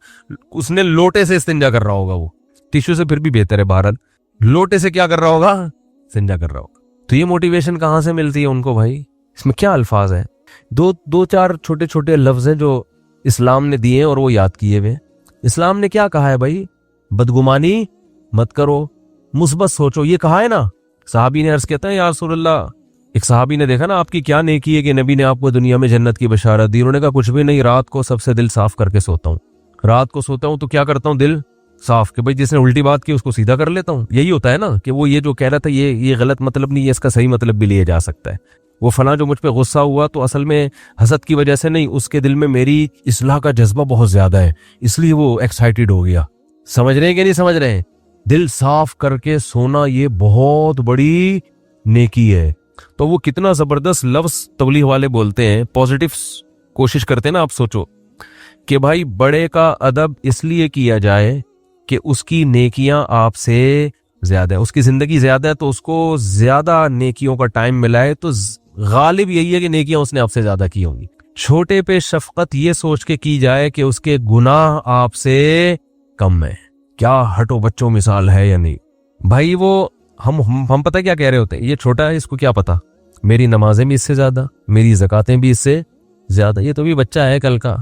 उसने लोटे से इस्तिंजा कर रहा होगा, वो टिश्यू से फिर भी बेहतर है भारत, लोटे से क्या कर रहा होगा, इस्तिंजा कर रहा होगा। तो ये मोटिवेशन कहां से मिलती है उनको भाई, इसमें क्या अल्फाज है, 2-4 छोटे छोटे लफ्ज हैं जो इस्लाम ने दिए और वो याद किए हुए। इस्लाम ने क्या कहा है भाई, बदगुमानी मत करो, मुस्बत सोचो, ये कहा है ना। साहबी ने अर्ज कहता है या रसूलल्लाह, एक साहबी ने देखा ना आपकी क्या नेकी है कि नबी ने आपको दुनिया में जन्नत की बशारत दी। उन्होंने कहा कुछ भी नहीं, रात को सबसे दिल साफ करके सोता हूँ, रात को सोता हूँ तो क्या करता हूँ, दिल साफ कि भाई जिसने उल्टी बात की उसको सीधा कर लेता हूँ। यही होता है ना कि वो ये जो कह रहा था ये गलत मतलब नहीं है, इसका सही मतलब भी लिया जा सकता है। वो फलां जो मुझ पे गुस्सा हुआ तो असल में हसद की वजह से नहीं, उसके दिल में मेरी इस्लाह का जज्बा बहुत ज्यादा है, इसलिए वो एक्साइटेड हो गया। समझ रहे हैं कि नहीं समझ रहे हैं? दिल साफ करके सोना ये बहुत बड़ी नेकी है। तो वो कितना जबरदस्त लफ्ज तबलीग वाले बोलते हैं, पॉजिटिव कोशिश करते हैं ना। आप सोचो कि भाई बड़े का अदब इसलिए किया जाए कि उसकी नेकियां आपसे ज्यादा है, उसकी जिंदगी ज्यादा है, तो उसको ज्यादा नेकियों का टाइम मिला है, तो गालिब यही है कि नेकियां उसने आपसे ज्यादा की होंगी। छोटे पे शफकत ये सोच के की जाए कि उसके गुनाह आपसे कम है। क्या हटो बच्चों मिसाल है या नहीं भाई? वो हम पता क्या कह रहे होते हैं, ये छोटा है इसको क्या पता, मेरी नमाजें भी इससे ज्यादा, मेरी ज़कातें भी इससे ज्यादा, ये तो भी बच्चा है कल का,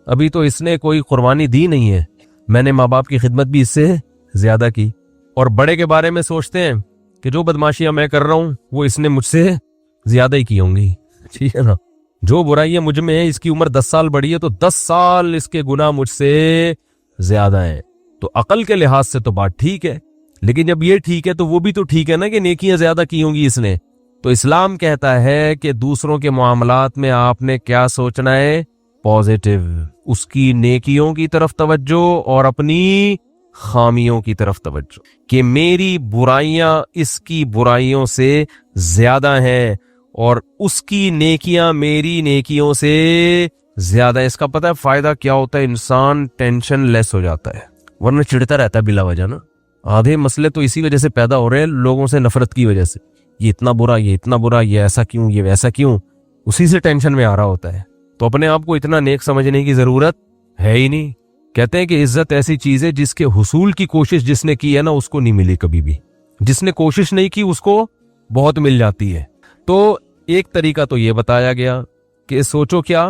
अभी तो इसने कोई कुर्बानी दी नहीं है, मैंने माँ बाप की खिदमत भी इससे ज्यादा की। और बड़े के बारे में सोचते हैं कि जो बदमाशियां मैं कर रहा हूं वो इसने मुझसे ज्यादा ही की होंगी, ठीक है ना। जो बुराइयां मुझ में है, इसकी उम्र 10 साल बड़ी है तो 10 साल इसके गुनाह मुझसे ज्यादा हैं। तो अकल के लिहाज से तो बात ठीक है, लेकिन जब ये ठीक है तो वो भी तो ठीक है ना कि नेकियां ज्यादा की होंगी इसने। तो इस्लाम कहता है कि दूसरों के मामलात में आपने क्या सोचना है, पॉजिटिव, उसकी नेकियों की तरफ तवज्जो और अपनी खामियों की तरफ तवज्जो, कि मेरी बुराइयां इसकी बुराइयों से ज्यादा हैं और उसकी नेकियां मेरी नेकियों से ज्यादा है। इसका पता है फायदा क्या होता है? इंसान टेंशन लेस हो जाता है, वरना चिढ़ता रहता है बिला वजह ना। आधे मसले तो इसी वजह से पैदा हो रहे हैं, लोगों से नफरत की वजह से, ये इतना बुरा, ये इतना बुरा, ये ऐसा क्यों, ये वैसा क्यों, उसी से टेंशन में आ रहा होता है। तो अपने आप को इतना नेक समझने की जरूरत है ही नहीं। कहते हैं कि इज्जत ऐसी चीज है जिसके हुसूल की कोशिश जिसने की है ना उसको नहीं मिली कभी भी, जिसने कोशिश नहीं की उसको बहुत मिल जाती है। तो एक तरीका तो ये बताया गया कि सोचो क्या,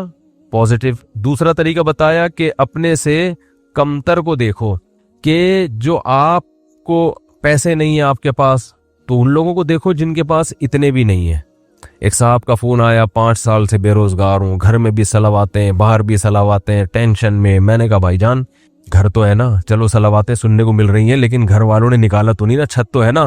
पॉजिटिव। दूसरा तरीका बताया कि अपने से कमतर को देखो, कि जो आपको पैसे नहीं है आपके पास, तो उन लोगों को देखो जिनके पास इतने भी नहीं है। एक साहब का फोन आया, 5 साल से बेरोजगार हूं, घर में भी सलावाते हैं, बाहर भी सलावाते हैं, टेंशन में। मैंने कहा भाईजान घर तो है ना, चलो सलावातें सुनने को मिल रही हैं, लेकिन घर वालों ने निकाला तो नहीं ना, छत तो है ना।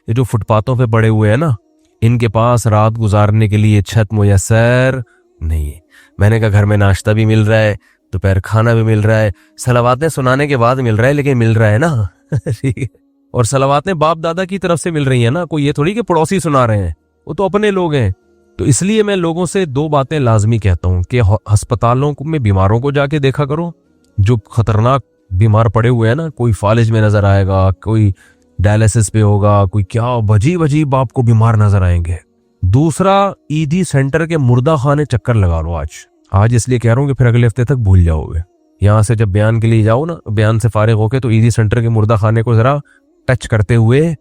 ये जो फुटपाथों पे पड़े हुए हैं ना, इनके पास रात गुजारने के लिए छत मुयस्सर नहीं है। मैंने कहा घर में नाश्ता भी मिल रहा है, दोपहर खाना भी मिल रहा है, सलावातें सुनाने के बाद मिल रहा है, लेकिन मिल रहा है ना ठीक है। और सलावातें बाप दादा की तरफ से मिल रही है ना, कोई ये थोड़ी कि पड़ोसी सुना रहे हैं, वो तो अपने लोग हैं। तो इसलिए मैं लोगों से 2 बातें लाजमी कहता हूं कि अस्पतालों में बीमारों को जाके देखा करो, जो खतरनाक बीमार पड़े हुए हैं ना, कोई फालिज में नजर आएगा, कोई डायलिसिस पे होगा, कोई क्या अजीब अजीब आपको बीमार नजर आएंगे। दूसरा, ईदी सेंटर के मुर्दा खाने चक्कर लगा लो आज इसलिए कह रहा हूं कि फिर अगले हफ्ते तक भूल जाओगे। यहां से जब बयान के लिए जाओ ना, बयान से फारिग होके, तो ईदी सेंटर के मुर्दा खाने को जरा टच करते हुए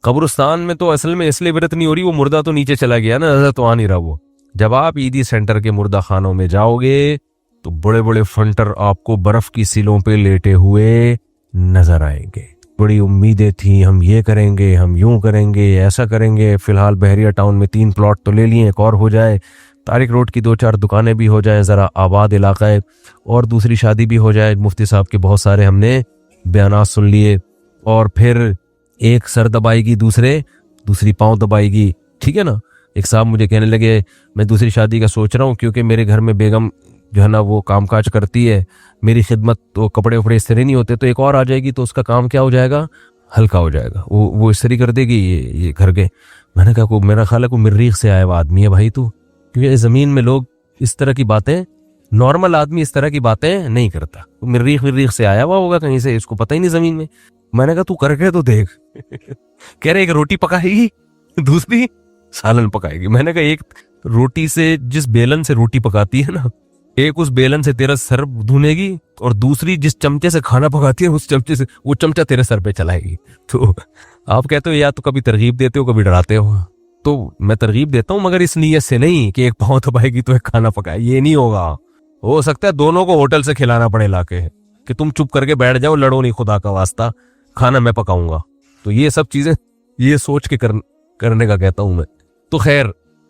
कब्रिस्तान में तो असल में इसलिए इबरत नहीं हो रही, वो मुर्दा तो नीचे चला गया ना, नजर तो आ नहीं रहा वो। जब आप ईदी सेंटर के मुर्दा खानों में जाओगे तो बड़े बड़े फंटर आपको बर्फ की सिलों पे लेटे हुए नजर आएंगे। बड़ी उम्मीदें थी, हम ये करेंगे, हम यूं करेंगे, ऐसा करेंगे, फिलहाल बहरिया टाउन में 3 प्लॉट तो ले लिए, एक और हो जाए, तारिक रोड की 2-4 दुकानें भी हो जाए, जरा आबाद इलाका है, और दूसरी शादी भी हो जाए। मुफ्ती साहब के बहुत सारे हमने बयानात सुन लिए, और फिर एक सर दबाएगी, दूसरी पांव दबाएगी, ठीक है ना। एक साहब मुझे कहने लगे मैं दूसरी शादी का सोच रहा हूँ क्योंकि मेरे घर में बेगम जो है ना वो कामकाज करती है, मेरी खिदमत तो कपड़े वपड़े इस तरह नहीं होते, तो एक और आ जाएगी तो उसका काम क्या हो जाएगा, हल्का हो जाएगा, वो इस तरह कर देगी ये घर के। मैंने कहा को मेरा ख्याल है को मरीख से आया हुआ आदमी है भाई तू, क्योंकि जमीन में लोग इस तरह की बातें, नॉर्मल आदमी इस तरह की बातें नहीं करता, तो मरीख से आया हुआ होगा कहीं से, इसको पता ही नहीं जमीन में। मैंने कहा तू करके तो देख कह रहे एक रोटी पकाएगी, दूसरी सालन पकाएगी। मैंने कहा एक रोटी से, जिस बेलन से रोटी पकाती है ना, एक उस बेलन से तेरा सर धुनेगी, और दूसरी जिस चमचे से खाना पकाती है उस चमचे से वो चमचा तेरे सर पे चलाएगी। तो आप कहते हो या तो कभी तरगीब देते हो कभी डराते हो, तो मैं तरगीब देता हूं मगर इस नीयत से नहीं कि एक पाँव दबाएगी तो एक खाना पकाए, ये नहीं होगा। हो सकता है दोनों को होटल से खिलाना पड़े लाके, कि तुम चुप करके बैठ जाओ, लड़ो नहीं, खुदा का वास्ता, खाना मैं पकाऊंगा। तो ये सब चीजें ये सोच के करने का कहता हूं मैं। तो खैर,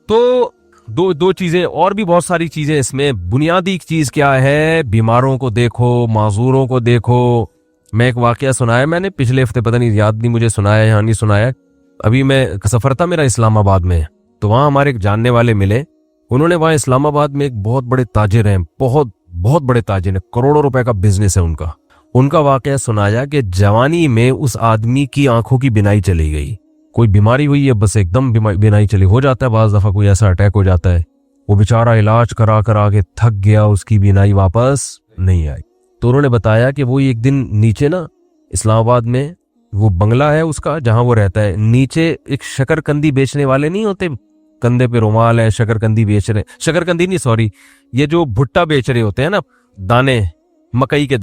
तो दो चीजें, और भी बहुत सारी चीजें इसमें। बुनियादी चीज क्या है, बीमारों को देखो, माजूरों को देखो, मैं एक वाकया सुनाया मैंने पिछले हफ्ते, पता नहीं याद नहीं मुझे सुनाया या नहीं सुनाया। अभी मैं सफ़र था मेरा इस्लामाबाद में, तो वहाँ हमारे एक जानने वाले मिले। उन्होंने वहाँ इस्लामाबाद में एक बहुत बड़े ताजिर हैं, बहुत बहुत बड़े ताजिर हैं, करोड़ों रुपए का बिजनेस है उनका। उनका वाकया सुनाया कि जवानी में उस आदमी की आंखों की बिनाई चली गई, कोई बीमारी हुई है, बस एकदम बिनाई चली। हो जाता है बाज दफा, कोई ऐसा अटैक हो जाता है, वो बेचारा इलाज करा करा के थक गया, उसकी बिनाई वापस नहीं आई। तो उन्होंने बताया कि वो एक दिन नीचे ना इस्लामाबाद में वो बंगला है उसका जहां वो रहता है, नीचे एक शकरकंदी बेचने वाले नहीं होते, कंधे पे रुमाल है, शकरकंदी बेच रहे, शकरकंदी नहीं सॉरी, ये जो भुट्टा बेच रहे होते हैं ना, दाने, मकई के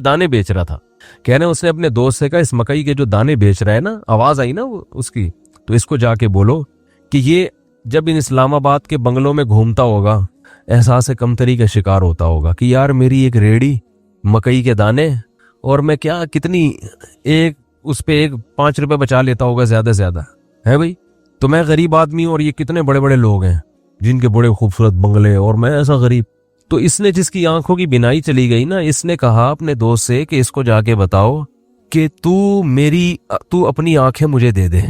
दाने बेच रहा था। कह रहे उसने अपने दोस्त से कहा इस मकई के जो दाने बेच रहा है ना, आवाज आई ना उसकी, तो इसको जाके बोलो कि ये जब इन इस्लामाबाद के बंगलों में घूमता होगा, एहसास कमतरी का शिकार होता होगा कि यार मेरी एक रेडी मकई के दाने और मैं क्या कितनी एक उस पे एक 5 रुपए बचा लेता होगा ज्यादा से ज्यादा, है भाई। तो मैं गरीब आदमी और ये कितने बड़े बड़े लोग हैं जिनके बड़े खूबसूरत बंगले, और मैं ऐसा गरीब। तो इसने जिसकी आंखों की बिनाई चली गई ना, इसने कहा अपने दोस्त से कि इसको जाके बताओ कि तू अपनी आंखें मुझे दे दे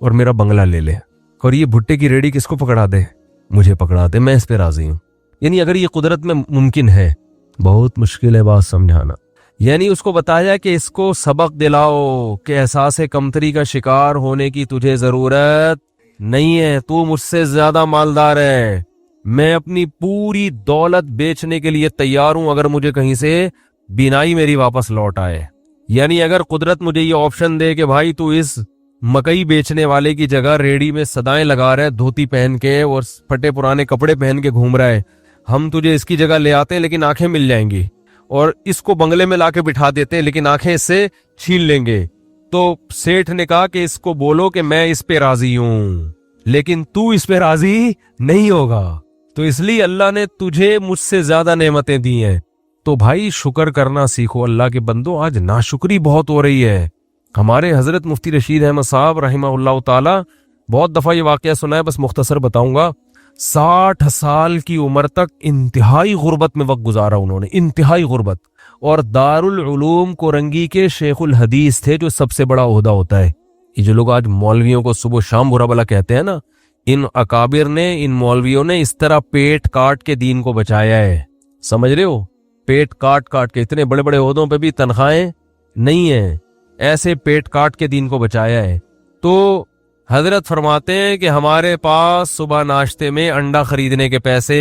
और मेरा बंगला ले ले, और ये भुट्टे की रेडी किसको पकड़ा दे, मुझे पकड़ा दे, मैं इस पे राजी हूं। यानी अगर ये कुदरत में मुमकिन है, बहुत मुश्किल है बात समझाना। यानी उसको बताया कि इसको सबक दिलाओ कि एहसास कमतरी का शिकार होने की तुझे जरूरत नहीं है, तू मुझसे ज्यादा मालदार है, मैं अपनी पूरी दौलत बेचने के लिए तैयार हूं अगर मुझे कहीं से बिनाई मेरी वापस लौट आए। यानी अगर कुदरत मुझे ये ऑप्शन दे कि भाई तू इस मकई बेचने वाले की जगह रेडी में सदाएं लगा रहा है, धोती पहन के और फटे पुराने कपड़े पहन के घूम रहा है, हम तुझे इसकी जगह ले आते हैं लेकिन आंखें मिल जाएंगी, और इसको बंगले में लाके बिठा देते हैं लेकिन आंखें इससे छीन लेंगे। तो सेठ ने कहा कि इसको बोलो कि मैं इस पे राजी हूं, लेकिन तू इस पे राजी नहीं होगा, तो इसलिए अल्लाह ने तुझे मुझसे ज्यादा नेमतें दी हैं। तो भाई शुक्र करना सीखो अल्लाह के बंदो, आज नाशुक्री बहुत हो रही है। हमारे हजरत मुफ्ती रशीद अहमद साहब रहमहुल्लाह ताला, बहुत दफा ये वाकया सुना है, बस मुख्तसर बताऊंगा। 60 साल की उम्र तक इंतहाई गुर्बत में वक्त गुजारा उन्होंने, इंतहाई गुर्बत, और दारुल उलूम कोरंगी के शेखुल हदीस थे, जो सबसे बड़ा ओहदा होता है। ये जो लोग आज मौलवियों को सुबह शाम बुरा भला कहते हैं ना, इन अकाबिर ने, इन मौलवियों ने इस तरह पेट काट के दीन को बचाया है, समझ रहे हो, पेट काट काट के। इतने बड़े बड़े ओहदों पे भी तनख्वाहें नहीं है, ऐसे पेट काट के दीन को बचाया है। तो हजरत फरमाते हैं कि हमारे पास सुबह नाश्ते में अंडा खरीदने के पैसे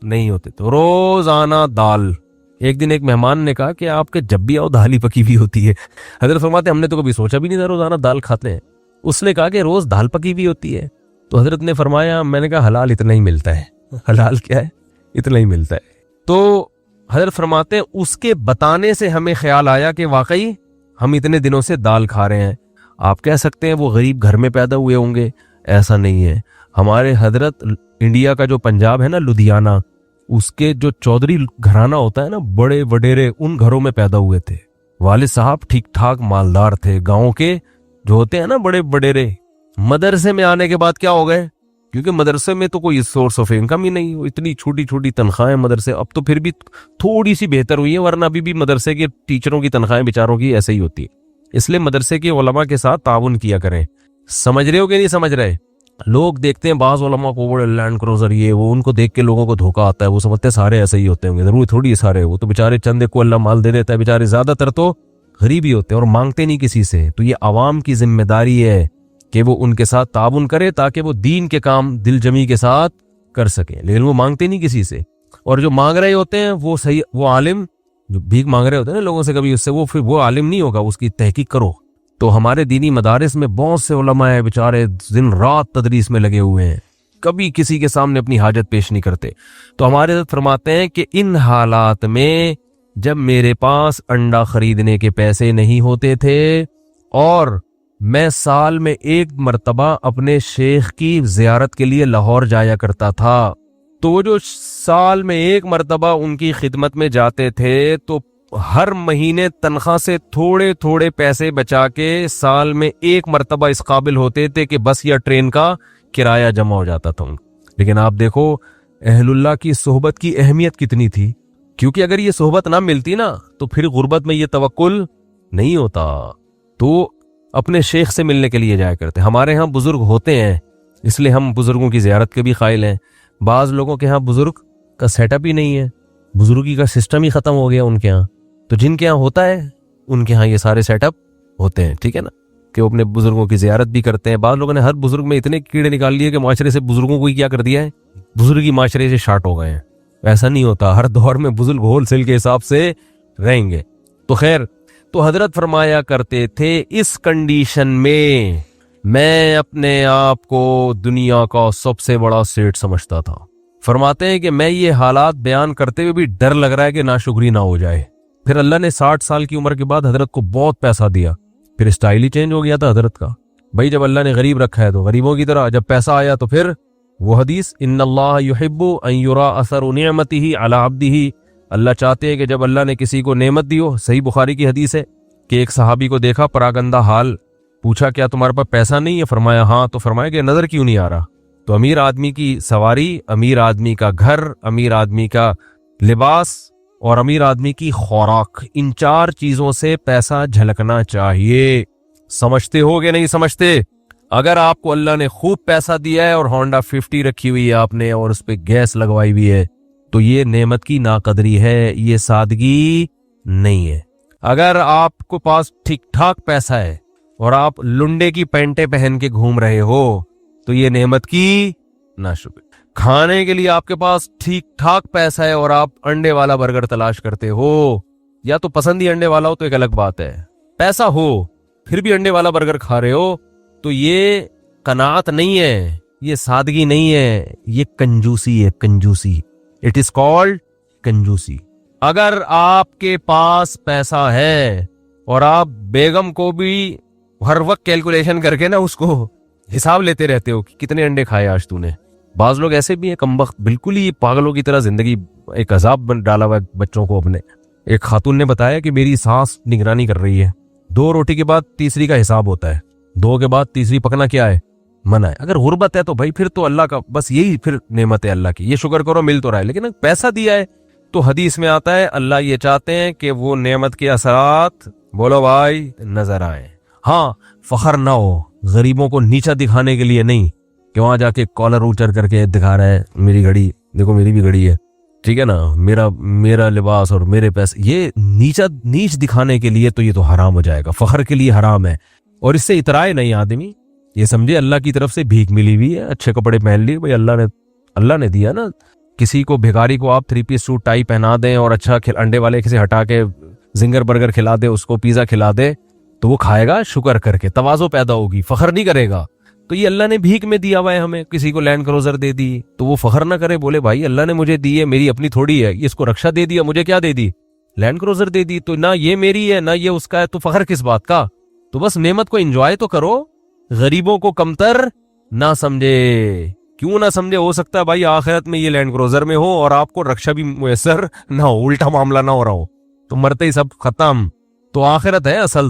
नहीं होते, तो रोजाना दाल। एक दिन एक मेहमान ने कहा कि आपके जब भी आओ दाल ही पकी हुई होती है। हजरत फरमाते हमने तो कभी सोचा भी नहीं था रोजाना दाल खाते हैं। उसने कहा कि रोज दाल पकी हुई होती है। तो हजरत ने फरमाया, मैंने कहा हलाल इतना ही मिलता है। हलाल क्या है? इतना ही मिलता है। तो हजरत फरमाते हैं उसके बताने से हमें ख्याल आया कि वाकई हम इतने दिनों से दाल खा रहे हैं। आप कह सकते हैं वो गरीब घर में पैदा हुए होंगे, ऐसा नहीं है। हमारे हजरत इंडिया का जो पंजाब है ना, लुधियाना, उसके जो चौधरी घराना होता है ना, बड़े वडेरे, उन घरों में पैदा हुए थे। वालिद साहब ठीक ठाक मालदार थे, गांव के जो होते हैं ना बड़े वडेरे। मदरसे में आने के बाद क्या हो गए, क्योंकि मदरसे में तो कोई सोर्स ऑफ इनकम ही नहीं, इतनी छोटी छोटी तनख्वाहें मदरसे। अब तो फिर भी थोड़ी सी बेहतर हुई है, वरना अभी भी मदरसे के टीचरों की तनख्वाहें बेचारों की ऐसे ही होती है। इसलिए मदरसे के उलमा के साथ ताउन किया करें। समझ रहे हो कि नहीं समझ रहे? लोग देखते हैं बाज उलमा को बड़े लैंड क्रूजर ये वो, उनको देख के लोगों को धोखा आता है, वो समझते हैं सारे ऐसे ही होते होंगे। जरूर थोड़ी सारे, वो तो बेचारे चंदे को अल्लाह माल दे देता है, बेचारे ज्यादातर तो गरीब ही होते हैं और मांगते नहीं किसी से। तो ये आवाम की जिम्मेदारी है कि वो उनके साथ ताउन करे ताकि वो दीन के काम दिल जमी के साथ कर सके, लेकिन वो मांगते नहीं किसी से। और जो मांग रहे होते हैं वो सही, वो आलिम जो भीख मांग रहे होते हैं ना लोगों से, कभी उससे वो फिर वो आलिम नहीं होगा, उसकी तहकीक करो। तो हमारे दीनी मदारिस में बहुत से उलमा है बेचारे दिन रात तदरीस में लगे हुए हैं, कभी किसी के सामने अपनी हाजत पेश नहीं करते। तो हमारे हज़रत फरमाते हैं कि इन हालात में जब मेरे पास अंडा खरीदने के पैसे नहीं होते थे और मैं साल में एक मर्तबा अपने शेख की जियारत के लिए लाहौर जाया करता था, तो वो जो साल में एक मर्तबा उनकी खिदमत में जाते थे तो हर महीने तनख्वाह से थोड़े थोड़े पैसे बचा के साल में एक मर्तबा इस काबिल होते थे कि बस या ट्रेन का किराया जमा हो जाता था उनका। लेकिन आप देखो अहलुल्लाह की सोहबत की अहमियत कितनी थी क्योंकि अगर ये सोहबत ना मिलती ना तो फिर गुर्बत में ये तवक्कुल नहीं होता। तो अपने शेख से मिलने के लिए जाया करते। हमारे यहाँ बुजुर्ग होते हैं, इसलिए हम बुजुर्गों की ज़ियारत के भी कायल हैं। बाज लोगों के यहाँ बुजुर्ग का सेटअप ही नहीं है, बुजुर्गी का सिस्टम ही खत्म हो गया उनके यहाँ। तो जिनके यहाँ होता है उनके यहाँ ये सारे सेटअप होते हैं, ठीक है ना, कि वो अपने बुजुर्गों की ज़ियारत भी करते हैं। बाद लोगों ने हर बुजुर्ग में इतने कीड़े निकाल लिए कि माशरे से बुजुर्गों को ही क्या कर दिया है, बुजुर्गी माशरे से शार्ट हो गए हैं। ऐसा नहीं होता, हर दौर में बुजुर्ग होलसेल के हिसाब से रहेंगे। तो खैर, तो हजरत फरमाया करते थे इस कंडीशन में मैं अपने आप को दुनिया का सबसे बड़ा सेठ समझता था। फरमाते हैं कि मैं ये हालात बयान करते हुए भी डर लग रहा है कि नाशुक्री ना हो जाए। फिर अल्लाह ने 60 साल की उम्र के बाद हजरत को बहुत पैसा दिया, फिर स्टाइल ही चेंज हो गया था हजरत का। भाई जब अल्लाह ने गरीब रखा है तो गरीबों की तरह, जब पैसा आया तो फिर वो हदीस इन्नल्लाह युहिब्बु अन युरा असरु निअमतिही अला अब्दिही, अल्लाह चाहते हैं कि जब अल्लाह ने किसी को नेमत दी हो। सही बुखारी की हदीस है कि एक सहाबी को देखा परागंदा हाल, पूछा क्या तुम्हारे पास पैसा नहीं है? फरमाया हाँ। तो फरमाया कि नजर क्यों नहीं आ रहा? तो अमीर आदमी की सवारी, अमीर आदमी का घर, अमीर आदमी का लिबास और अमीर आदमी की खुराक, इन 4 चीजों से पैसा झलकना चाहिए। समझते हो कि नहीं समझते? अगर आपको अल्लाह ने खूब पैसा दिया है और होंडा 50 रखी हुई है आपने और उस पर गैस लगवाई हुई है, तो ये नेमत की नाकदरी है, ये सादगी नहीं है। अगर आपको पास ठीक ठाक पैसा है और आप लुंडे की पैंटें पहन के घूम रहे हो, तो ये नेमत की नाशुक्री। खाने के लिए आपके पास ठीक ठाक पैसा है और आप अंडे वाला बर्गर तलाश करते हो, या तो पसंद ही अंडे वाला हो तो एक अलग बात है, पैसा हो फिर भी अंडे वाला बर्गर खा रहे हो, तो ये कनात नहीं है, ये सादगी नहीं है, ये कंजूसी है, कंजूसी। इट इज कॉल्ड कंजूसी। अगर आपके पास पैसा है और आप बेगम को भी हर वक्त कैलकुलेशन करके ना उसको हिसाब लेते रहते हो कि कितने अंडे खाए आज तूने। बाज लोग ऐसे भी हैं कमबख्त, बिल्कुल ही पागलों की तरह जिंदगी एक अजाब डाला हुआ है बच्चों को अपने। एक खातून ने बताया कि मेरी सास निगरानी कर रही है, 2 रोटी के बाद तीसरी का हिसाब होता है, 2 के बाद तीसरी पकना क्या है, मना है। अगर गुर्बत है तो भाई फिर तो अल्लाह का बस यही फिर नेमत है अल्लाह की, ये शुक्र करो मिल तो रहा है। लेकिन पैसा दिया है तो हदीस में आता है अल्लाह ये चाहते हैं कि वो नेमत के असरात, बोलो भाई, नजर आए। हाँ, फखर ना हो, गरीबों को नीचा दिखाने के लिए नहीं कि वहां जाके कॉलर ऊंचा करके दिखा रहा है मेरी घड़ी देखो, मेरी भी घड़ी है, ठीक है ना, मेरा लिबास और मेरे पैसे, ये नीच दिखाने के लिए तो ये तो हराम हो जाएगा, फखर के लिए हराम है। और इससे इतराए नहीं आदमी, ये समझे अल्लाह की तरफ से भीख मिली हुई है, अच्छे कपड़े पहन लिए भाई, अल्लाह ने दिया ना। किसी को भिखारी को आप 3 पीस सूट टाई पहना दें और अच्छा अंडे वाले से हटा के जिंगर बर्गर खिला दे, उसको पिज्जा खिला दे, तो वो खाएगा शुक्र करके, तवाज़ो पैदा होगी, फखर नहीं करेगा। तो ये अल्लाह ने भीख में दिया हुआ है हमें, किसी को लैंड क्रूजर दे दी तो वो फखर ना करे, बोले भाई अल्लाह ने मुझे दी है, मेरी अपनी थोड़ी है, इसको रक्षा दे दिया, मुझे क्या दे दी, लैंड क्रूजर दे दी, तो ना ये मेरी है ना ये उसका है, तो फखर किस बात का। तो बस नेमत को एंजॉय तो करो, गरीबों को कमतर ना समझे। क्यों ना समझे? हो सकता है भाई आखिरत में ये लैंड क्रूजर में हो और आपको रक्षा भी मुयसर ना हो, उल्टा मामला ना हो रहा हो, तो मरते ही सब खत्म, तो आखिरत है असल।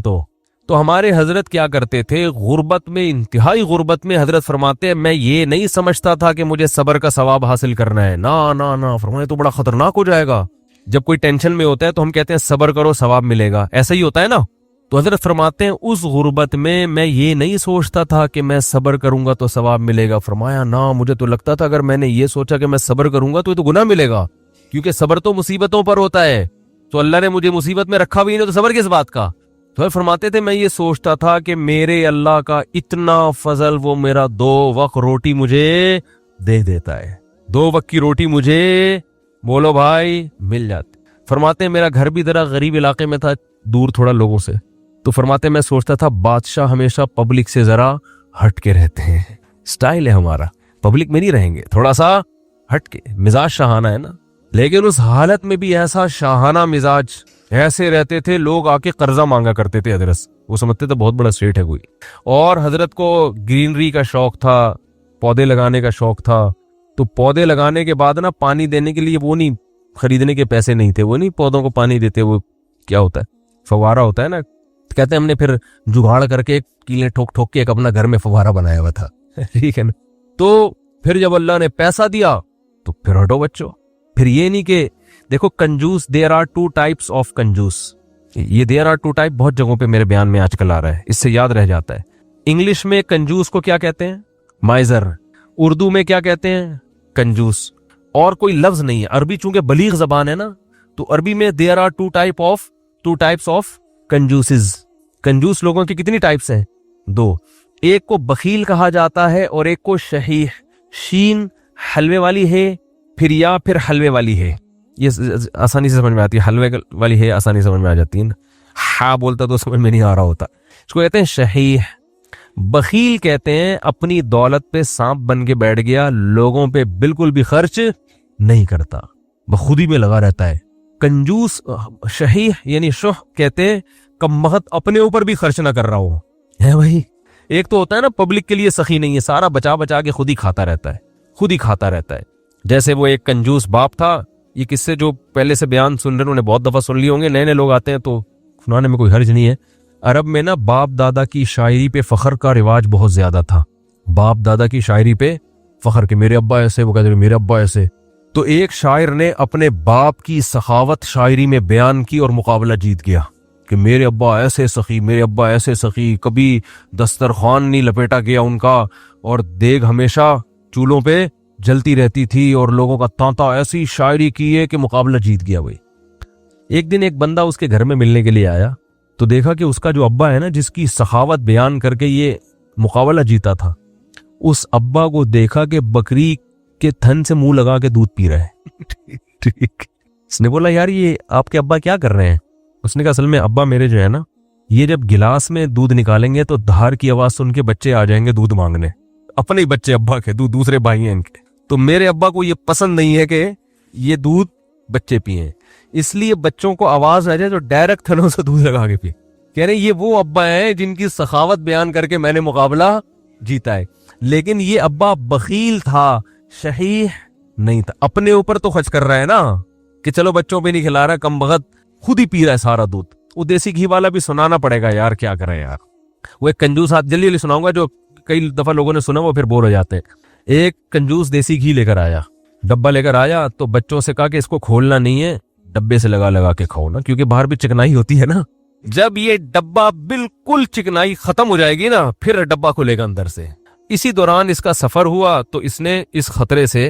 तो हमारे हजरत क्या करते थे, गुर्बत में, इंतहाई गुर्बत में, हजरत फरमाते हैं मैं ये नहीं समझता था कि मुझे सबर का सवाब हासिल करना है, ना ना ना, फरमाए तो बड़ा खतरनाक हो जाएगा। जब कोई टेंशन में होता है तो हम कहते हैं सबर करो सवाब मिलेगा, ऐसा ही होता है ना। तो हजरत फरमाते हैं उस गुर्बत में मैं ये नहीं सोचता था कि मैं सबर करूंगा तो सवाब मिलेगा। फरमाया ना, मुझे तो लगता था अगर मैंने ये सोचा कि मैं सबर करूंगा तो ये तो गुनाह मिलेगा, क्योंकि सबर तो मुसीबतों पर होता है, तो अल्लाह ने मुझे मुसीबत में रखा भी नहीं, तो सबर किस बात का। तो फरमाते थे मैं ये सोचता था कि मेरे अल्लाह का इतना फजल, वो मेरा 2 वक्त रोटी मुझे दे देता है, 2 वक्त की रोटी मुझे, बोलो भाई, मिल जाती। फरमाते मेरा घर भी जरा गरीब इलाके में था, दूर थोड़ा लोगों से, तो फरमाते मैं सोचता था बादशाह हमेशा पब्लिक से जरा हट के रहते हैं, स्टाइल है हमारा, पब्लिक में नहीं रहेंगे, थोड़ा सा हट के, मिजाज शाहाना है ना। लेकिन उस हालत में भी ऐसा शाहाना मिजाज ऐसे रहते थे, लोग आके कर्जा मांगा करते थे हजरत, वो समझते थे बहुत बड़ा सेठ है कोई। और हजरत को ग्रीनरी का शौक था, पौधे लगाने का शौक था, तो पौधे लगाने के बाद ना पानी देने के लिए वो नहीं, खरीदने के पैसे नहीं थे, वो नहीं पौधों को पानी देते, वो क्या होता है, फवारा होता है ना, तो कहते हैं हमने फिर जुगाड़ करके कीले ठोक ठोक के एक अपना घर में फवारा बनाया हुआ था ठीक है ना। तो फिर जब अल्लाह ने पैसा दिया तो फिर हटो बच्चों, फिर ये नहीं कि देखो कंजूस, there are two types of कंजूस। ये देयर आर टू टाइप बहुत जगहों पे मेरे बयान में आजकल आ रहा है, इससे याद रह जाता है। इंग्लिश में कंजूस को क्या कहते हैं? माइजर। उर्दू में क्या कहते हैं? कंजूस। और कोई लफ्ज नहीं है। अरबी चूंकि बलीग जबान है ना, तो अरबी में there are two types of कंजूसिस। कंजूस लोगों की कितनी टाइप्स हैं? 2। एक को बखील कहा जाता है और एक को शहीह। शीन हलवे वाली है, फिर हलवे वाली है। ये आसानी से समझ में आती है, हलवे वाली है आसानी से समझ में आ जाती है ना। हा बोलता तो समझ में नहीं आ रहा होता। इसको कहते हैं शहीह। बखील कहते हैं अपनी दौलत पे सांप बन के बैठ गया, लोगों पे बिल्कुल भी खर्च नहीं करता, बखुदी में लगा रहता है। कंजूस शहीह यानी शुह कहते हैं कमबख्त, अपने ऊपर भी खर्च ना कर रहा हो है भाई। एक तो होता है ना पब्लिक के लिए सखी नहीं है, सारा बचा बचा के खुद ही खाता रहता है। जैसे वो एक कंजूस बाप था। ये किस्से जो पहले से बयान सुन रहे हैं उन्होंने बहुत दफा सुन लिए होंगे, नए नए लोग आते हैं तो सुनाने में कोई हर्ज नहीं है। अरब में ना बाप दादा की शायरी पे फख्र का रिवाज बहुत ज्यादा था। बाप दादा की शायरी पे फख्र के मेरे अब्बा ऐसे, वो कहते हैं मेरे अब्बा ऐसे। तो एक शायर ने अपने बाप की सखावत शायरी में बयान की और मुकाबला जीत गया कि मेरे अब्बा ऐसे सखी, मेरे अब्बा ऐसे सखी, कभी दस्तरखान नहीं लपेटा गया उनका, और देग हमेशा चूल्हों पे जलती रहती थी, और लोगों का तांता, ऐसी शायरी की है कि मुकाबला जीत गया भाई। एक दिन एक बंदा उसके घर में मिलने के लिए आया, तो देखा कि उसका जो अब्बा है ना, जिसकी सखावत बयान करके ये मुकाबला जीता था, उस अब्बा को देखा कि बकरी के थन से मुंह लगा के दूध पी रहा है। ठीक। उसने बोला यार ये आपके अब्बा क्या कर रहे हैं? उसने कहा असल में अब्बा मेरे जो है ना, ये जब गिलास में दूध निकालेंगे तो धार की आवाज सुन के बच्चे आ जाएंगे दूध मांगने। अपने ही बच्चे अब्बा के, दूसरे भाई हैं इनके। तो मेरे अब्बा को ये पसंद नहीं है कि ये दूध बच्चे पिए, इसलिए बच्चों को आवाज आ जाए तो डायरेक्ट थनों से दूध लगा के पिए। कह रहे ये वो अब्बा है जिनकी सखावत बयान करके मैंने मुकाबला जीता है। लेकिन ये अब्बा बखील था, शहीह नहीं था। अपने ऊपर तो खर्च कर रहा है ना, कि चलो बच्चों पे नहीं खिला रहा, कम बगत खुद ही पी रहा है सारा दूध। वो देसी घी वाला भी सुनाना पड़ेगा यार, क्या करें यार। वो एक कंजूस हाथ जल्दी सुनाऊंगा जो कई दफा लोगों ने सुना, वो फिर बोर हो जाते हैं। एक कंजूस देसी घी लेकर आया, डब्बा लेकर आया, तो बच्चों से कहा कि इसको खोलना नहीं है, डब्बे से लगा लगा के खाओ ना, क्योंकि बाहर भी चिकनाई होती है ना। जब ये डब्बा बिल्कुल चिकनाई खत्म हो जाएगी ना, फिर डब्बा खुलेगा अंदर से। इसी दौरान इसका सफर हुआ तो इसने इस खतरे से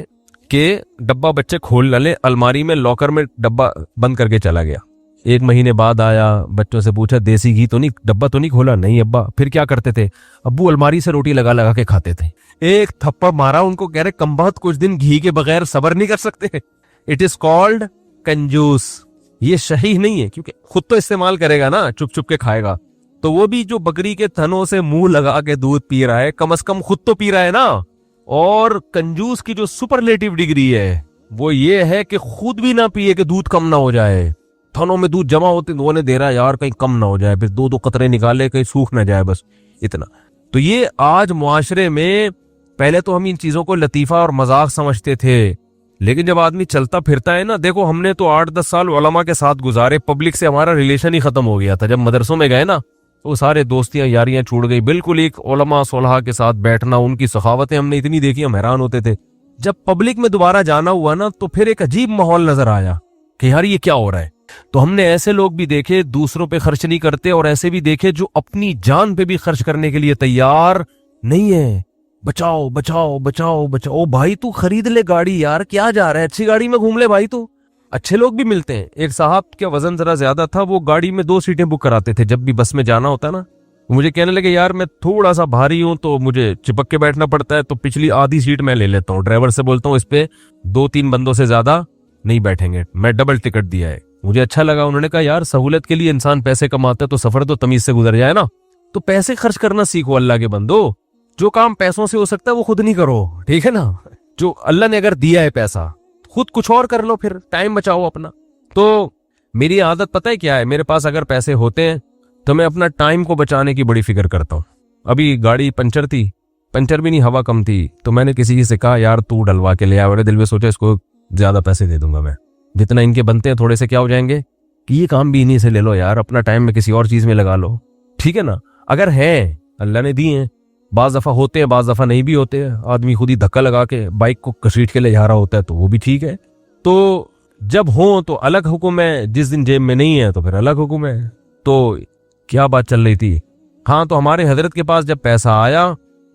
कि डब्बा बच्चे खोल न ले, अलमारी में लॉकर में डब्बा बंद करके चला गया। 1 महीने बाद आया, बच्चों से पूछा देसी घी तो नहीं, डब्बा तो नहीं खोला? नहीं अब्बा। फिर क्या करते थे? अब्बू अलमारी से रोटी लगा लगा के खाते थे। एक थप्पड़ मारा उनको, कह रहे कमबख्त कुछ दिन घी के बगैर सबर नहीं कर सकते। इट इज कॉल्ड कंजूस। ये शहीह नहीं है, क्योंकि खुद तो इस्तेमाल करेगा ना, चुप चुप के खाएगा। तो वो भी जो बकरी के थनों से मुंह लगा के दूध पी रहा है, कम से कम खुद तो पी रहा है ना। और कंजूस की जो सुपरलेटिव डिग्री है वो ये है कि खुद भी ना पिए कि दूध कम ना हो जाए। थनों में दूध जमा होते वो दे रहा है यार, कहीं कम ना हो जाए, फिर 2-2 कतरे निकाले कहीं सूख ना जाए, बस इतना। तो ये आज मुआशरे में, पहले तो हम इन चीजों को लतीफा और मजाक समझते थे, लेकिन जब आदमी चलता फिरता है ना, देखो हमने तो 8-10 साल उलमा के साथ गुजारे, पब्लिक से हमारा रिलेशन ही खत्म हो गया था। जब मदरसों में गए ना तो सारे दोस्तियां यारियां छूट गई, बिल्कुल एक उलमा सोलहा के साथ बैठना, उनकी सखावतें हमने इतनी देखी, हम हैरान होते थे। जब पब्लिक में दोबारा जाना हुआ ना, तो फिर एक अजीब माहौल नजर आया कि यार ये क्या हो रहा है। तो हमने ऐसे लोग भी देखे दूसरों पे खर्च नहीं करते, और ऐसे भी देखे जो अपनी जान पे भी खर्च करने के लिए तैयार नहीं है। बचाओ बचाओ बचाओ बचाओ। भाई तू खरीद ले गाड़ी यार, क्या जा रहा है, अच्छी गाड़ी में घूम ले भाई। तू अच्छे लोग भी मिलते हैं। एक साहब का वजन जरा ज्यादा था, वो गाड़ी में 2 सीटें बुक कराते थे जब भी बस में जाना होता ना। मुझे कहने लगे यार मैं थोड़ा सा भारी हूं तो मुझे चिपक के बैठना पड़ता है, तो पिछली आधी सीट मैं ले लेता हूँ। ड्राइवर से बोलता हूँ इस पे 2-3 बंदों से ज्यादा नहीं बैठेंगे, मैं डबल टिकट दिया है। मुझे अच्छा लगा। उन्होंने कहा यार सहूलत के लिए इंसान पैसे कमाता है तो सफर तो तमीज से गुजर जाए ना। तो पैसे खर्च करना सीखो अल्लाह के बंदो। जो काम पैसों से हो सकता है वो खुद नहीं करो, ठीक है ना। जो अल्लाह ने अगर दिया है पैसा, खुद कुछ और कर लो, फिर टाइम बचाओ अपना। तो मेरी आदत पता है क्या है, मेरे पास अगर पैसे होते हैं तो मैं अपना टाइम को बचाने की बड़ी फिक्र करता हूँ। अभी गाड़ी पंचर थी, पंचर भी नहीं हवा कम थी, तो मैंने किसी से कहा यार तू डलवा के ले आ। मेरे दिल में सोचा इसको ज्यादा पैसे दे दूंगा मैं, जितना इनके बनते हैं थोड़े से क्या हो जाएंगे कि ये काम भी इन्हीं से ले लो यार, अपना टाइम में किसी और चीज में लगा लो, ठीक है ना। अगर है अल्लाह ने दिए हैं, बाज दफा होते हैं बाज दफा नहीं भी होते हैं, आदमी खुद ही धक्का लगा के बाइक को घसीट के ले जा रहा होता है तो वो भी ठीक है। तो जब हो तो अलग हुक्म है, जिस दिन जेब में नहीं है तो फिर अलग हुक्म है। तो क्या बात चल रही थी? हाँ, तो हमारे हजरत के पास जब पैसा आया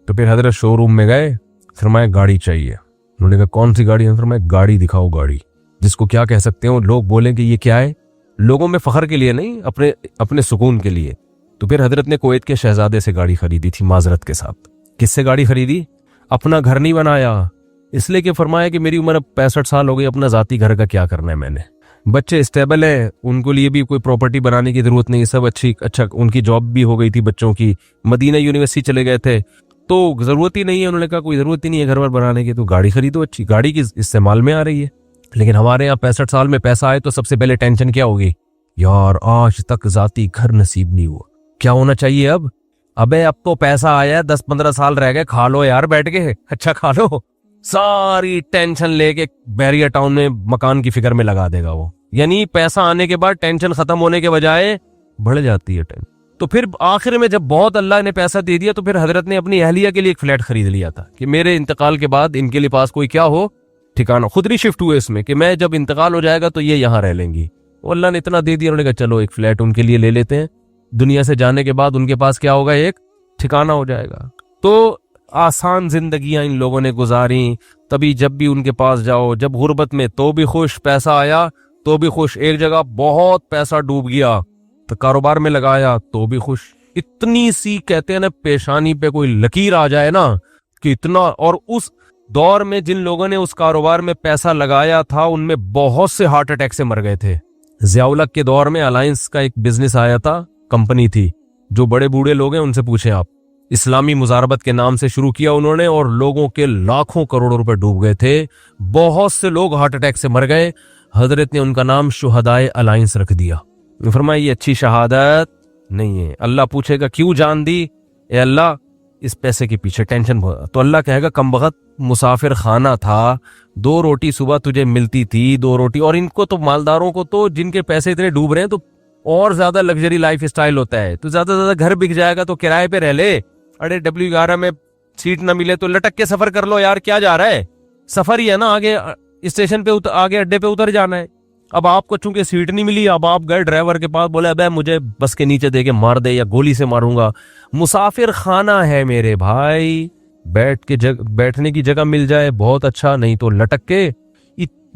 तो फिर हजरत शोरूम में गए, फरमाया गाड़ी चाहिए। उन्होंने कहा कौन सी गाड़ी है? फरमाया गाड़ी दिखाओ, गाड़ी जिसको क्या कह सकते हो, लोग बोलें कि ये क्या है, लोगों में फखर के लिए नहीं, अपने अपने सुकून के लिए। तो फिर हजरत ने कुवैत के शहजादे से गाड़ी खरीदी थी माजरत के साथ। किससे गाड़ी खरीदी? अपना घर नहीं बनाया, इसलिए कि फरमाया कि मेरी उम्र अब 65 साल हो गई, अपना जाती घर का क्या करना है मैंने, बच्चे स्टेबल हैं, उनको लिए भी कोई प्रॉपर्टी बनाने की जरूरत नहीं, सब अच्छा उनकी जॉब भी हो गई थी बच्चों की, मदीना यूनिवर्सिटी चले गए थे, तो जरूरत ही नहीं है। उन्होंने कहा कोई जरूरत ही नहीं है घर वर बनाने की, तो गाड़ी खरीदो, अच्छी गाड़ी की इस्तेमाल में आ रही है। लेकिन हमारे यहाँ 65 साल में पैसा आए तो सबसे पहले टेंशन क्या होगी? यार आज तक जाती घर नसीब नहीं हुआ, क्या होना चाहिए अब? अबे अब तो पैसा आया, 10-15 साल रह गए, खा लो यार बैठ के, अच्छा खा लो। सारी टेंशन लेके बैरियर टाउन में मकान की फिक्र में लगा देगा वो। यानी पैसा आने के बाद टेंशन खत्म होने के बजाय बढ़ जाती है टेंशन। तो फिर आखिर में जब बहुत अल्लाह ने पैसा दे दिया तो फिर हजरत ने अपनी अहलिया के लिए एक फ्लैट खरीद लिया था कि मेरे इंतकाल के बाद इनके लिए पास कोई क्या हो ठिकाना। खुद नहीं शिफ्ट हुए इसमें कि मैं जब इंतकाल हो जाएगा तो ये यहाँ रह लेंगी। वो अल्लाह ने इतना दे दिया, उन्होंने कहा चलो एक फ्लैट उनके लिए ले लेते हैं, दुनिया से जाने के बाद उनके पास क्या होगा, एक ठिकाना हो जाएगा। तो आसान जिंदगियां इन लोगों ने गुजारी। तभी जब भी उनके पास जाओ, जब गुर्बत में तो भी खुश, पैसा आया तो भी खुश, एक जगह बहुत पैसा डूब गया तो कारोबार में लगाया तो भी खुश। इतनी सी कहते हैं ना पेशानी पे कोई लकीर आ जाए ना कि इतना। और उस दौर में जिन लोगों ने उस कारोबार में पैसा लगाया था उनमें बहुत से हार्ट अटैक से मर गए थे। ज़ियाउल-हक के दौर में अलायंस का एक बिजनेस आया था, कंपनी थी, जो बड़े बूढ़े लोग हैं उनसे पूछें आप, इस्लामी मुजारबत के नाम से शुरू किया उन्होंने और लोगों के लाखों करोड़ों रुपए डूब गए थे, बहुत से लोग हार्ट अटैक से मर गए। हजरत ने उनका नाम शुहदाए अलायंस रख दिया। फरमाया ये अच्छी शहादत नहीं है। अल्लाह पूछेगा क्यों जान दी? ए अल्लाह इस पैसे के पीछे टेंशन बहुत। तो अल्लाह कहेगा कमबख्त मुसाफिर खाना था, 2 रोटी सुबह तुझे मिलती थी, 2 रोटी। और इनको तो मालदारों को तो जिनके पैसे इतने डूब रहे हैं तो और ज्यादा लग्जरी लाइफ स्टाइल होता है, तो ज्यादा से ज्यादा घर बिक जाएगा तो किराए पे रह ले। अरे W11 में सीट ना मिले तो लटक के सफर कर लो यार, क्या जा रहा है, सफर ही है ना, आगे स्टेशन पे आगे अड्डे पे उतर जाना है। अब आपको चूंकि सीट नहीं मिली, अब आप गए ड्राइवर के पास, बोले अबे मुझे बस के नीचे दे के मार दे या गोली से मारूंगा। मुसाफिर खाना है मेरे भाई, बैठने की जगह मिल जाए बहुत अच्छा, नहीं तो लटक के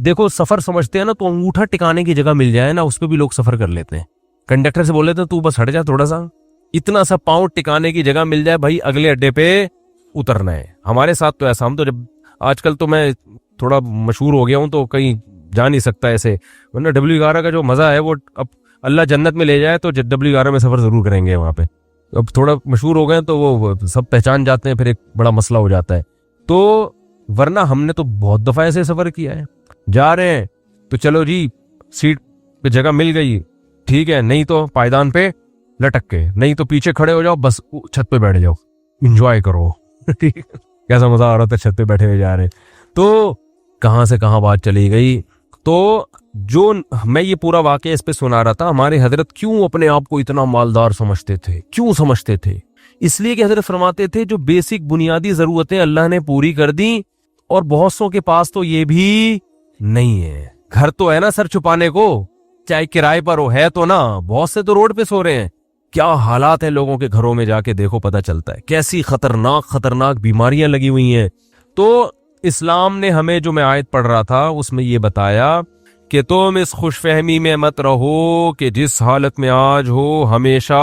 देखो सफर समझते हैं ना, तो अंगूठा टिकाने की जगह मिल जाए ना, उस पर भी लोग सफर कर लेते हैं। कंडक्टर से बोले तो तू बस हट जा थोड़ा सा, इतना सा पाँव टिकाने की जगह मिल जाए भाई, अगले अड्डे पे उतरना है। हमारे साथ तो ऐसा, हम तो जब आजकल तो मैं थोड़ा मशहूर हो गया हूं तो कहीं जा नहीं सकता ऐसे, वरना W11 का जो मजा है वो अब अल्लाह जन्नत में ले जाए तो W11 में सफर जरूर करेंगे वहां पे। अब थोड़ा मशहूर हो गए तो वो सब पहचान जाते हैं, फिर एक बड़ा मसला हो जाता है। तो वरना हमने तो बहुत दफा ऐसे सफर किया है, जा रहे हैं तो चलो जी सीट पे जगह मिल गई ठीक है, नहीं तो पायदान पे लटक के, नहीं तो पीछे खड़े हो जाओ, बस छत पे बैठ जाओ, एंजॉय करो। ठीक है, कैसा मजा आ रहा था छत पे बैठे हुए जा रहे। तो कहां से कहां बात चली गई। तो जो मैं ये पूरा वाकया इस पे सुना रहा था, हमारे हजरत क्यों अपने आप को इतना मालदार समझते थे, क्यों समझते थे? इसलिए कि हजरत फरमाते थे जो बेसिक बुनियादी जरूरतें अल्लाह ने पूरी कर दी, और बहुत सौ के पास तो ये भी नहीं है। घर तो है ना सर छुपाने को, चाहे किराए पर हो, है तो ना, बहुत से तो रोड पे सो रहे हैं। क्या हालात है लोगों के घरों में, जाके देखो पता चलता है कैसी खतरनाक बीमारियां लगी हुई हैं। तो इस्लाम ने हमें, जो मैं आयत पढ़ रहा था उसमें ये बताया कि तुम इस खुशफहमी में मत रहो कि जिस हालत में आज हो हमेशा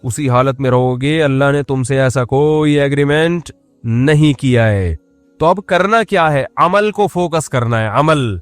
उसी हालत में रहोगे। अल्लाह ने तुमसे ऐसा कोई एग्रीमेंट नहीं किया है। तो अब करना क्या है? अमल को फोकस करना है, अमल।